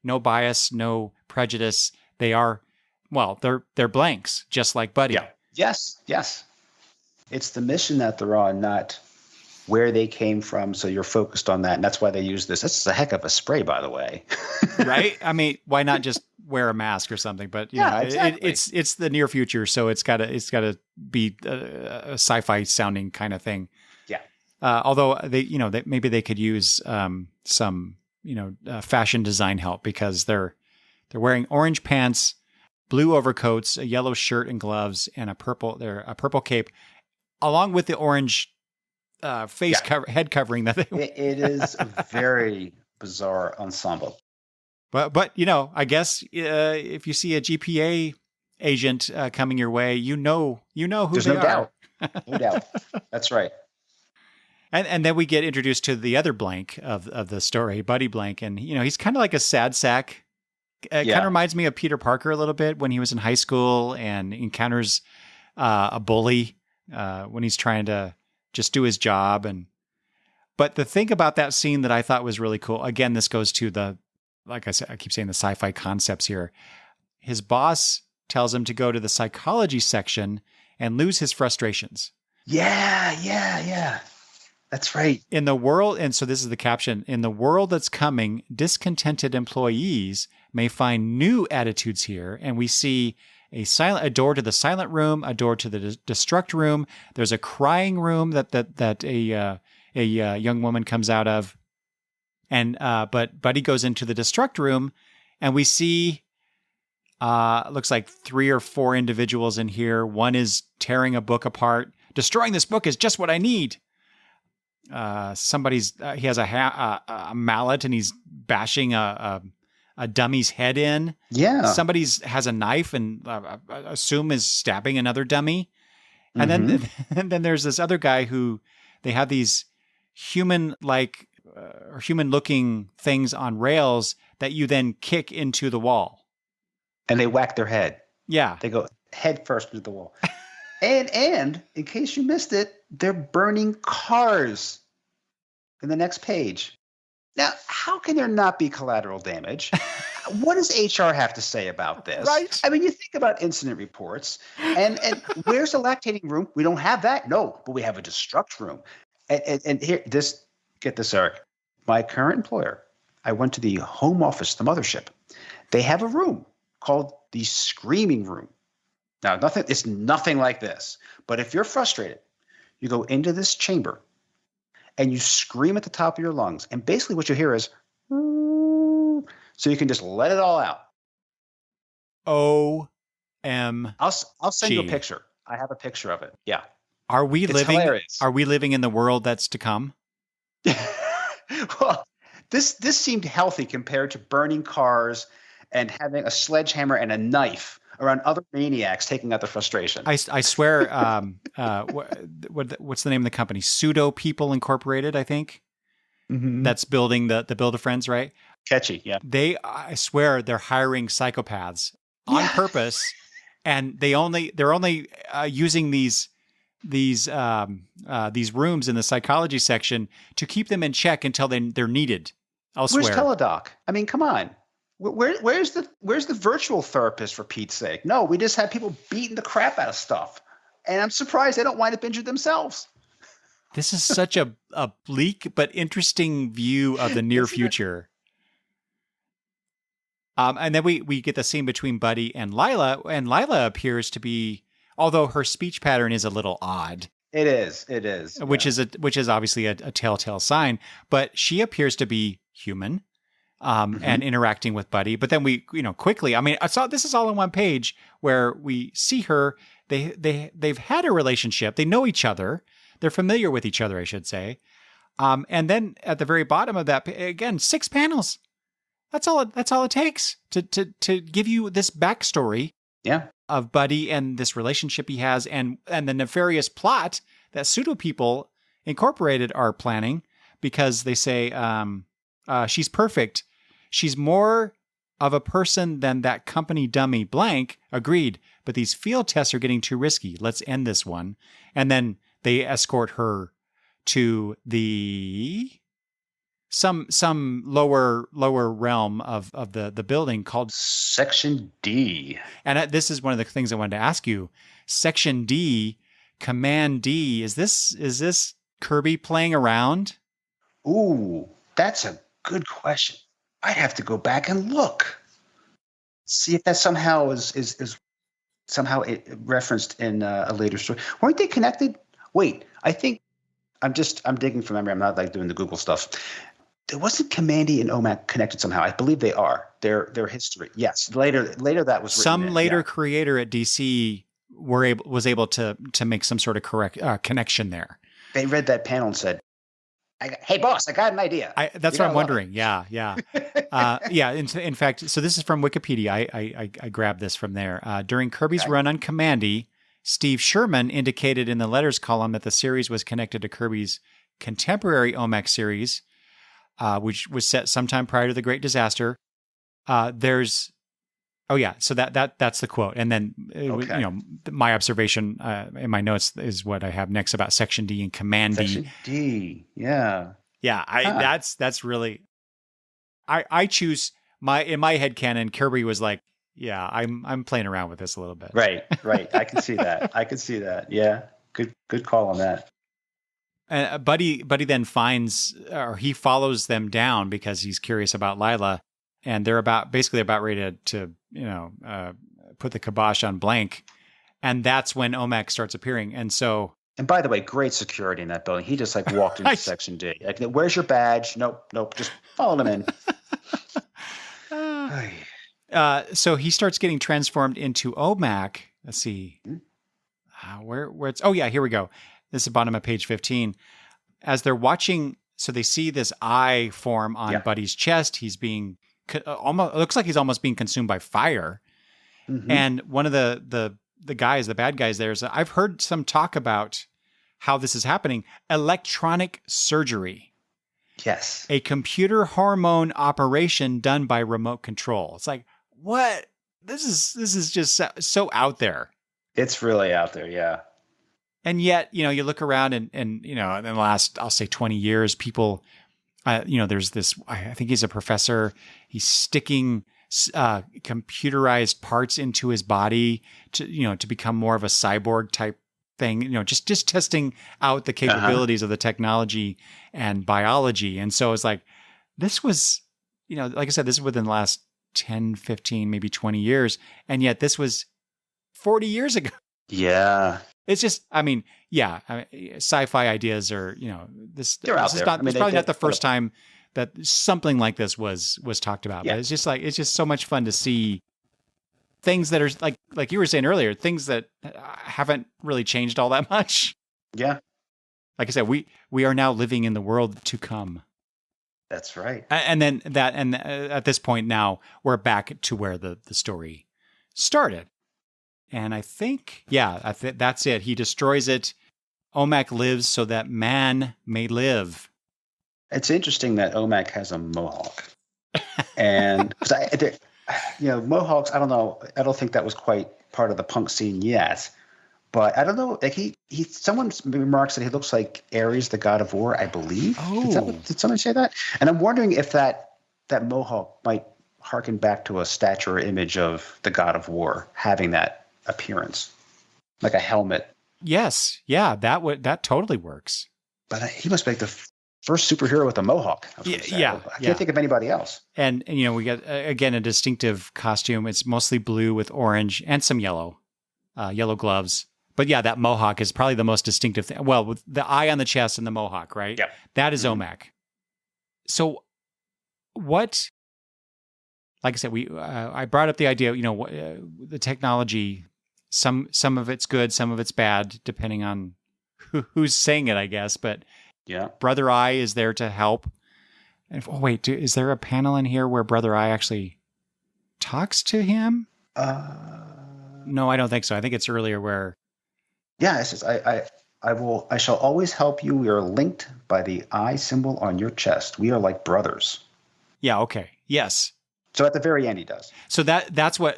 no bias, no prejudice. They are, well, they're blanks, just like Buddy. Yeah. Yes. Yes. It's the mission that they're on, not where they came from. So you're focused on that. And that's why they use this. This is a heck of a spray, by the way. Right? I mean, why not just wear a mask or something? But yeah, exactly. It's the near future, so it's gotta be a sci-fi sounding kind of thing. Yeah. Although maybe they could use some fashion design help because they're wearing orange pants, blue overcoats, a yellow shirt and gloves, and a purple cape, along with the orange head covering that it is a very bizarre ensemble. But I guess if you see a GPA agent coming your way, you know who There's they no are. doubt. No doubt. That's right. And then we get introduced to the other blank of the story, Buddy Blank, and he's kind of like a sad sack. Kind of reminds me of Peter Parker a little bit when he was in high school and encounters a bully when he's trying to just do his job. But the thing about that scene that I thought was really cool, again, this goes to like I said, I keep saying the sci-fi concepts here. His boss tells him to go to the psychology section and lose his frustrations. Yeah. That's right. In the world, and so this is the caption, in the world that's coming, discontented employees may find new attitudes here. And we see a door to the silent room, a door to the destruct room. There's a crying room that a young woman comes out of. And but Buddy goes into the destruct room, and we see looks like 3 or 4 individuals in here. One is tearing a book apart. Destroying this book is just what I need. He has a mallet and he's bashing a dummy's head in. Yeah. Somebody's has a knife and assume is stabbing another dummy. And then there's this other guy who they have these human-like or human-looking things on rails that you then kick into the wall. And they whack their head. Yeah. They go head first into the wall. And in case you missed it, they're burning cars in the next page. Now, how can there not be collateral damage? What does HR have to say about this? Right. I mean, you think about incident reports, and where's the lactating room? We don't have that. No, but we have a destruct room. And here, get this, Eric. My current employer, I went to the home office, the mothership. They have a room called the screaming room. Now, it's nothing like this. But if you're frustrated, you go into this chamber and you scream at the top of your lungs. And basically what you hear is, so you can just let it all out. OMG. I'll send you a picture. I have a picture of it. Yeah. It's hilarious. Are we living in the world that's to come? Well, this seemed healthy compared to burning cars and having a sledgehammer and a knife around other maniacs taking out their frustration. I swear, what's the name of the company? Pseudo People Incorporated, I think. Mm-hmm. That's building the Build-A-Friends, right? Catchy, yeah. I swear they're hiring psychopaths on purpose, and they're only using these rooms in the psychology section to keep them in check until they're needed. Where's Teledoc? I mean, come on. Where's the virtual therapist, for Pete's sake? No, we just have people beating the crap out of stuff. And I'm surprised they don't wind up injured themselves. This is such a bleak but interesting view of the near future. And then we get the scene between Buddy and Lila, and Lila appears to be, although her speech pattern is a little odd. It is. Which is obviously a telltale sign, but she appears to be human. And interacting with Buddy. But then we, quickly, I mean, this is all on one page where we see her, they've had a relationship. They know each other. They're familiar with each other, I should say. And then at the very bottom of that, again, 6 panels. That's all it takes to give you this backstory of Buddy and this relationship he has and the nefarious plot that Pseudo People Incorporated are planning, because they say she's perfect. She's more of a person than that company dummy blank. Agreed, but these field tests are getting too risky. Let's end this one. And then they escort her to the some lower realm of the building called Section D. And this is one of the things I wanted to ask you. Section D, Command D. Is this Kirby playing around? Ooh, that's a good question. I'd have to go back and look. See if that somehow is somehow referenced in a later story. Weren't they connected? Wait, I think I'm digging from memory. I'm not like doing the Google stuff. There wasn't Commandy and OMAC connected somehow. I believe they are. Their history. Yes. Later that was some later creator at DC was able to make some sort of connection there. They read that panel and said, "Hey, boss, I got an idea." That's what I'm wondering. Yeah. In fact, so this is from Wikipedia. I grabbed this from there. During Kirby's run on Commandy, Steve Sherman indicated in the letters column that the series was connected to Kirby's contemporary OMAC series, which was set sometime prior to the Great Disaster. So that's the quote. And then, my observation in my notes is what I have next about Section D and Command D. Section D, yeah. Yeah, that's really, I choose in my head canon, Kirby was like, yeah, I'm playing around with this a little bit. Right. I can see that. Yeah. Good call on that. Buddy then he follows them down because he's curious about Lila, and they're basically about ready to put the kibosh on Blank. And that's when OMAC starts appearing. And by the way, great security in that building. He just like walked into Section D. Like, where's your badge? Nope. Just follow him in. So he starts getting transformed into OMAC. Let's see. Where it's, here we go. This is the bottom of page 15. As they're watching, so they see this eye form on Buddy's chest. He's being almost, it looks like he's almost being consumed by fire. Mm-hmm. And one of the guys, the bad guys there, is I've heard some talk about how this is happening. Electronic surgery. Yes. A computer hormone operation done by remote control. It's like, what? This is just so out there. It's really out there, yeah. And yet, you look around and in the last, I'll say 20 years, people, there's this, I think he's a professor. He's sticking computerized parts into his body to become more of a cyborg type thing, just testing out the capabilities of the technology and biology. And so it's like, this was, like I said, this is within the last 10, 15, maybe 20 years. And yet this was 40 years ago. Yeah. It's just, sci-fi ideas are, they're out there. It's probably not the first time that something like this was talked about, but it's just so much fun to see things that are like you were saying earlier, things that haven't really changed all that much. Yeah. Like I said, we are now living in the world to come. That's right. And then at this point now we're back to where the story started. And I think, that's it. He destroys it. OMAC lives so that man may live. It's interesting that OMAC has a mohawk. And mohawks, I don't know. I don't think that was quite part of the punk scene yet. But I don't know. Like someone remarks that he looks like Ares, the god of war, I believe. Oh. Did somebody say that? And I'm wondering if that mohawk might harken back to a statue or image of the god of war having that appearance, like a helmet. Yes, that totally works. But he must be like the first superhero with a mohawk. I can't think of anybody else. And we got again a distinctive costume. It's mostly blue with orange and some yellow gloves. But that mohawk is probably the most distinctive thing. Well, with the eye on the chest and the mohawk, right? Yeah, that is OMAC. So, what? Like I said, I brought up the idea. The technology. Some of it's good, some of it's bad, depending on who's saying it, I guess. But Yeah. Brother Eye is there to help. And is there a panel in here where Brother Eye actually talks to him? No, I don't think so. I think it's earlier where. Yeah, it says, I shall always help you. We are linked by the eye symbol on your chest. We are like brothers. Yeah. Okay. Yes. So at the very end, he does. So that's what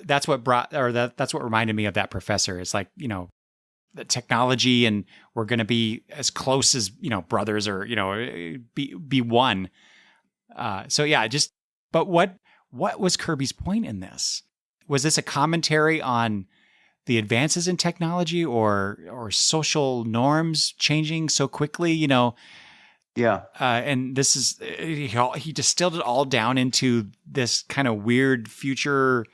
reminded me of that professor. It's like, the technology, and we're going to be as close as, brothers, or, be one. But what was Kirby's point in this? Was this a commentary on the advances in technology or social norms changing so quickly? Yeah. And this is, he distilled it all down into this kind of weird future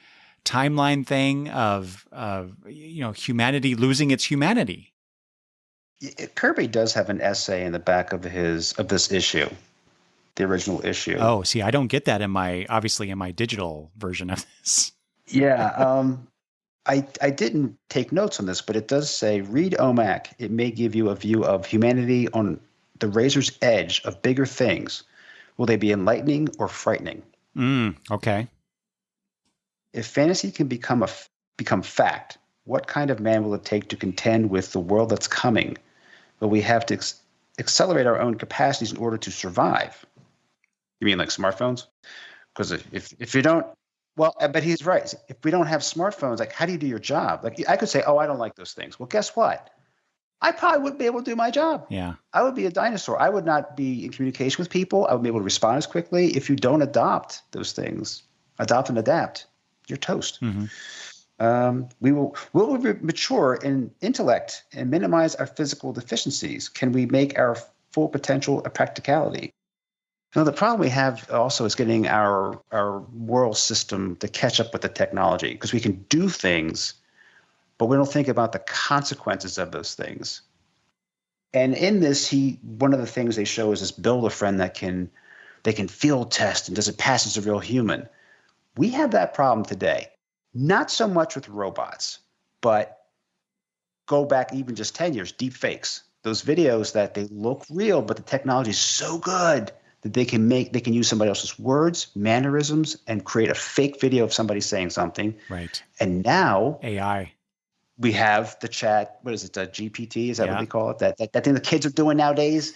timeline thing of humanity losing its humanity. Kirby does have an essay in the back of this issue, the original issue. Oh, see, I don't get that in my digital version of this. Yeah. I didn't take notes on this, but it does say, read OMAC. It may give you a view of humanity on the razor's edge of bigger things. Will they be enlightening or frightening? Okay. If fantasy can become fact, what kind of man will it take to contend with the world that's coming? Will we have to accelerate our own capacities in order to survive? You mean like smartphones? Because if you don't, well, but he's right. If we don't have smartphones, like, how do you do your job? Like, I could say, oh, I don't like those things. Well, guess what? I probably wouldn't be able to do my job. Yeah. I would be a dinosaur. I would not be in communication with people. I would be able to respond as quickly. If you don't adopt those things, adopt and adapt, you're toast. Mm-hmm. Will we mature in intellect and minimize our physical deficiencies? Can we make our full potential a practicality? The problem we have also is getting our moral system to catch up with the technology, because we can do things, but we don't think about the consequences of those things. And in this, one of the things they show is this Build-A-Friend that they can field test and does it pass as a real human. We have that problem today. Not so much with robots, but go back even just 10 years, deep fakes. Those videos that they look real, but the technology is so good that they can use somebody else's words, mannerisms, and create a fake video of somebody saying something. Right. And now AI. We have the chat. What is it? GPT? Is that what they call it? That thing the kids are doing nowadays.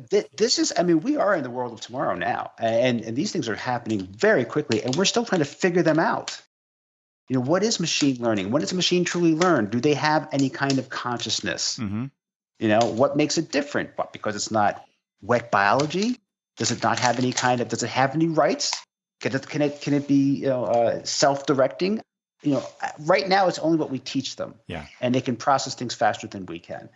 This is, we are in the world of tomorrow now, and these things are happening very quickly, and we're still trying to figure them out. What is machine learning? When does a machine truly learn? Do they have any kind of consciousness? Mm-hmm. What makes it different? What, because it's not wet biology? Does it not have any does it have any rights? Can it be self-directing? Right now it's only what we teach them. Yeah. And they can process things faster than we can.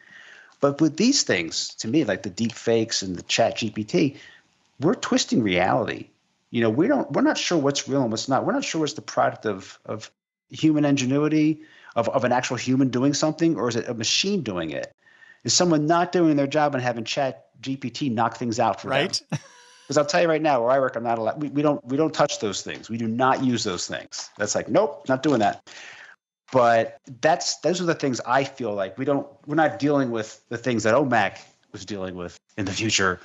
But with these things, to me, like the deep fakes and the chat GPT, we're twisting reality. We're not sure what's real and what's not. We're not sure what's the product of human ingenuity, of an actual human doing something, or is it a machine doing it? Is someone not doing their job and having chat GPT knock things out for them? Right. Because I'll tell you right now, where I work, I'm not allowed. We don't touch those things. We do not use those things. That's like, nope, not doing that. But those are the things I feel like we're not dealing with the things that OMAC was dealing with in the future.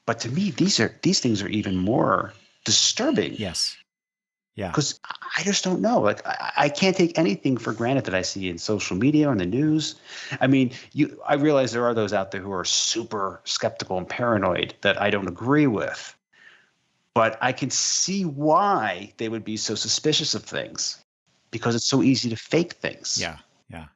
But to me, these things are even more disturbing. Yes. Yeah. Because I just don't know. Like, I can't take anything for granted that I see in social media or in the news. I realize there are those out there who are super skeptical and paranoid that I don't agree with. But I can see why they would be so suspicious of things, because it's so easy to fake things. Yeah. Yeah.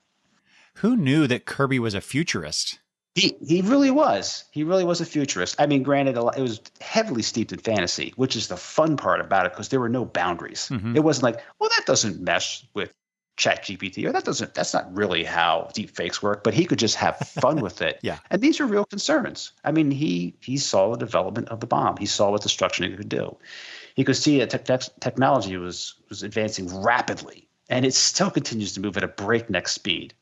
Who knew that Kirby was a futurist? He really was. He really was a futurist. Granted, it was heavily steeped in fantasy, which is the fun part about it, because there were no boundaries. Mm-hmm. It wasn't like, well, that doesn't mesh with ChatGPT, or that's not really how deep fakes work. But he could just have fun with it. Yeah. And these are real concerns. He saw the development of the bomb. He saw what destruction it could do. He could see that technology was advancing rapidly, and it still continues to move at a breakneck speed.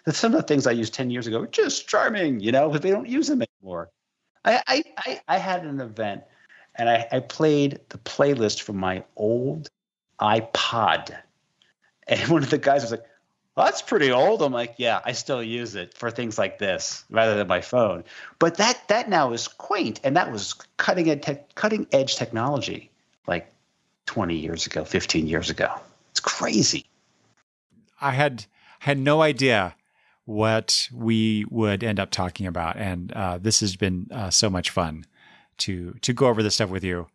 Some of the things I used 10 years ago were just charming, but they don't use them anymore. I had an event, and I played the playlist from my old iPod. And one of the guys was like, well, that's pretty old. I'm like, yeah, I still use it for things like this rather than my phone. But that now is quaint, and that was cutting edge technology like 20 years ago, 15 years ago. It's crazy. I had no idea what we would end up talking about, and this has been so much fun to go over this stuff with you.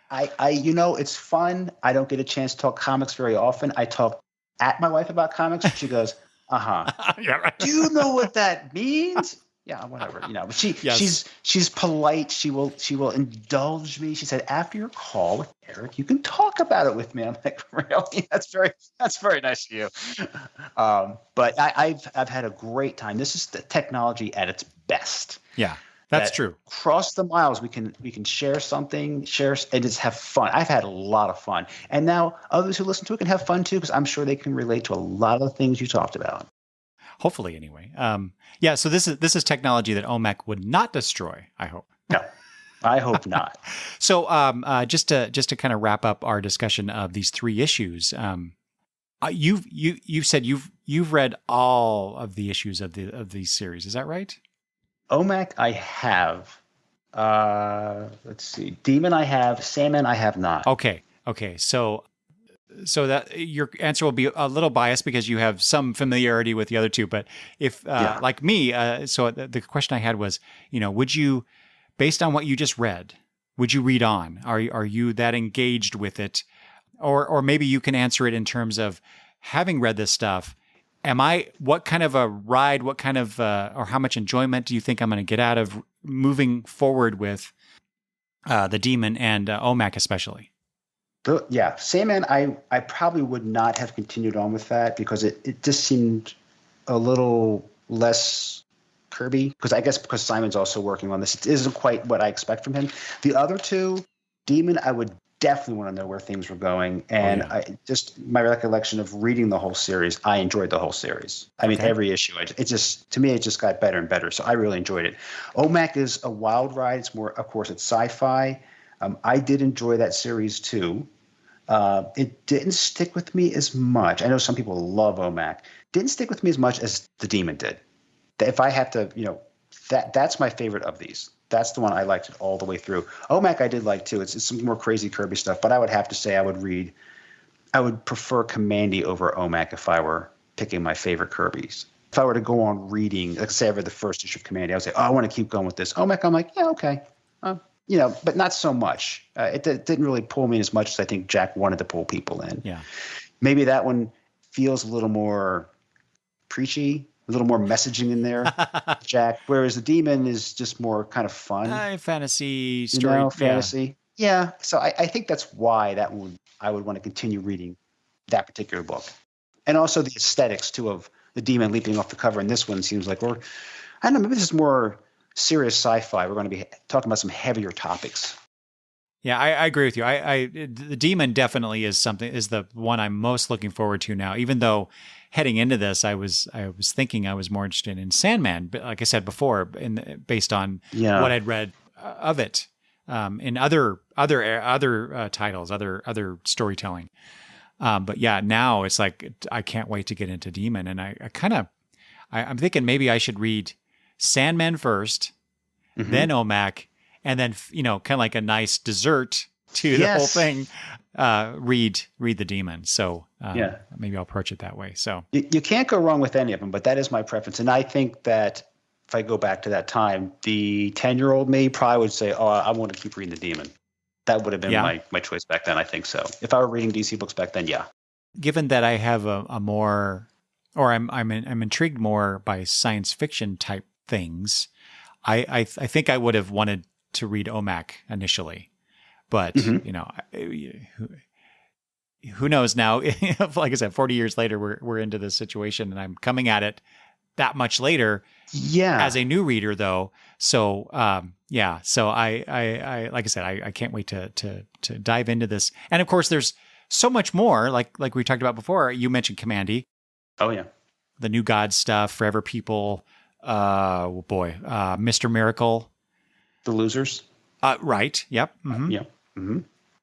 It's fun. I don't get a chance to talk comics very often. I talk at my wife about comics, and she goes, Yeah, right. Do you know what that means? Yeah, whatever. But she's polite. She will indulge me. She said, after your call with Eric, you can talk about it with me. I'm like, really? That's very nice of you. But I've had a great time. This is the technology at its best. Yeah, that's true. Across the miles, we can share something, and just have fun. I've had a lot of fun, and now others who listen to it can have fun too, because I'm sure they can relate to a lot of the things you talked about. Hopefully, anyway. So this is technology that OMAC would not destroy, I hope. No, I hope not. So just to kind of wrap up our discussion of these 3 issues, you've said you've read all of the issues of these series. Is that right? OMAC, I have. Let's see. Demon, I have. Sandman, I have not. Okay. So that your answer will be a little biased because you have some familiarity with the other 2. But if like me, so the question I had was, would you, based on what you just read, would you read on? Are you that engaged with it, or maybe you can answer it in terms of having read this stuff? What kind of a ride? What kind of or how much enjoyment do you think I'm going to get out of moving forward with the Demon and OMAC especially? Yeah, Sandman, I probably would not have continued on with that because it just seemed a little less Kirby. Because Simon's also working on this, it isn't quite what I expect from him. The other 2, Demon, I would definitely want to know where things were going. And my recollection of reading the whole series, I enjoyed the whole series. I mean, every issue, it just got better and better. So I really enjoyed it. OMAC is a wild ride. It's more, of course, it's sci-fi. I did enjoy that series too. It didn't stick with me as much. I know some people love OMAC. Didn't stick with me as much as the Demon did. If I have to, that's my favorite of these. That's the one I liked it all the way through. OMAC I did like too. It's some more crazy Kirby stuff, but I would have to say I would prefer Commandy over OMAC if I were picking my favorite Kirbys. If I were to go on reading, like say I read the first issue of Commandy, I would say, I want to keep going with this. OMAC, I'm like, yeah, okay. But not so much. It didn't really pull me as much as I think Jack wanted to pull people in. Yeah. Maybe that one feels a little more preachy, a little more messaging in there, Jack, whereas the Demon is just more kind of fun. Fantasy story. Fantasy. Yeah. So I think that's why I would want to continue reading that particular book. And also the aesthetics, too, of the Demon leaping off the cover. And this one seems like, I don't know, maybe this is more serious sci-fi. We're going to be talking about some heavier topics. Yeah, I agree with you. The Demon definitely is the one I'm most looking forward to now. Even though heading into this, I was thinking I was more interested in Sandman, but like I said before, based on what I'd read of it in other titles, other storytelling. But yeah, now it's like I can't wait to get into Demon, and I'm thinking maybe I should read Sandman first, then OMAC, and then kind of like a nice dessert to the whole thing. Read the Demon. So maybe I'll approach it that way. So you can't go wrong with any of them, but that is my preference, and I think that if I go back to that time, the 10-year-old me probably would say, "Oh, I want to keep reading the Demon." That would have been my choice back then. I think so. If I were reading DC books back then, yeah. Given that I have a more, or I'm intrigued more by science fiction type things, I think I would have wanted to read OMAC initially, but who knows now? Like I said, 40 years later, we're into this situation, and I'm coming at it that much later. Yeah, as a new reader, though. So so I like I said, I can't wait to dive into this. And of course, there's so much more. Like we talked about before. You mentioned Commandy. Oh yeah, the New God stuff, Forever People. Mr. Miracle. The Losers. Right. Yep. Mm-hmm. Yeah. Mm-hmm.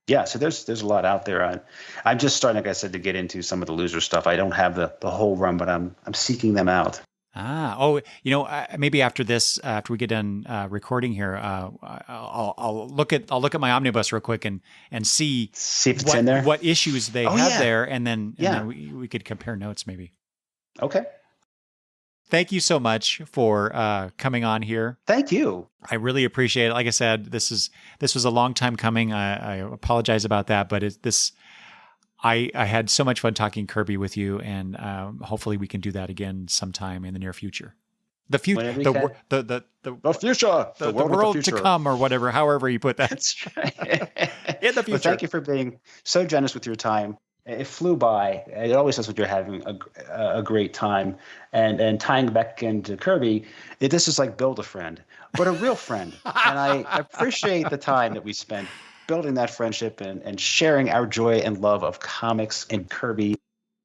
Yeah, so there's a lot out there. I'm just starting, like I said, to get into some of the loser stuff. I don't have the whole run, but I'm seeking them out. Maybe after this, after we get done recording here, I'll look at my omnibus real quick and see if it's in there, what issues they have there, and then we could compare notes maybe. Okay. Thank you so much for coming on here. Thank you. I really appreciate it. Like I said, this was a long time coming. I apologize about that, but I had so much fun talking Kirby with you, and hopefully we can do that again sometime in the near future. The future, the future, the world to come, or whatever, however you put that. That's right. In the future. Well, thank you for being so generous with your time. It flew by. It always says when you're having a great time. And tying back into Kirby, this is like build a friend, but a real friend. And I appreciate the time that we spent building that friendship and sharing our joy and love of comics and Kirby.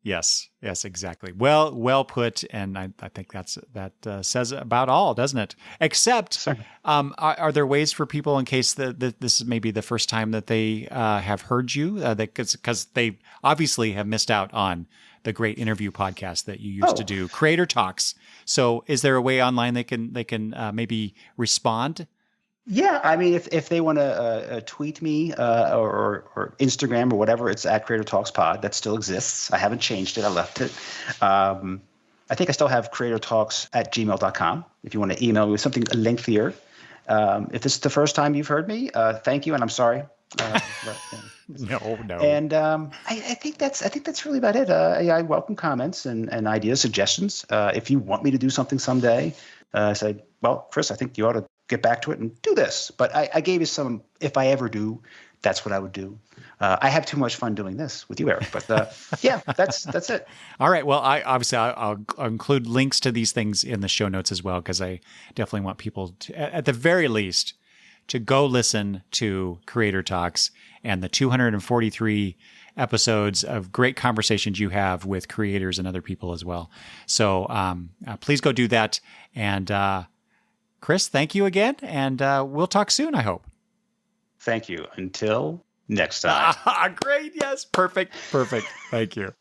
Yes, exactly. Well put, and I think that says about all, doesn't it? Except, are there ways for people, in case that this is maybe the first time that they have heard you, because they obviously have missed out on the great interview podcast that you used to do, Creator Talks. So, is there a way online they can maybe respond? Yeah, I mean, if they want to tweet me or Instagram or whatever, it's at Creator Talks Pod. That still exists. I haven't changed it. I left it. I think I still have creatortalks@gmail.com if you want to email me with something lengthier. If this is the first time you've heard me, thank you, and I'm sorry. No. And I think that's really about it. I welcome comments and ideas, suggestions. If you want me to do something someday, say, well, Chris, I think you ought to get back to it and do this. But I gave you some, if I ever do, that's what I would do. I have too much fun doing this with you, Eric. But yeah, that's it. All right. Well, I'll include links to these things in the show notes as well, because I definitely want people to, at the very least, to go listen to Creator Talks and the 243 episodes of great conversations you have with creators and other people as well. So please go do that. And Chris, thank you again. And we'll talk soon, I hope. Thank you. Until next time. Great. Yes. Perfect. Thank you.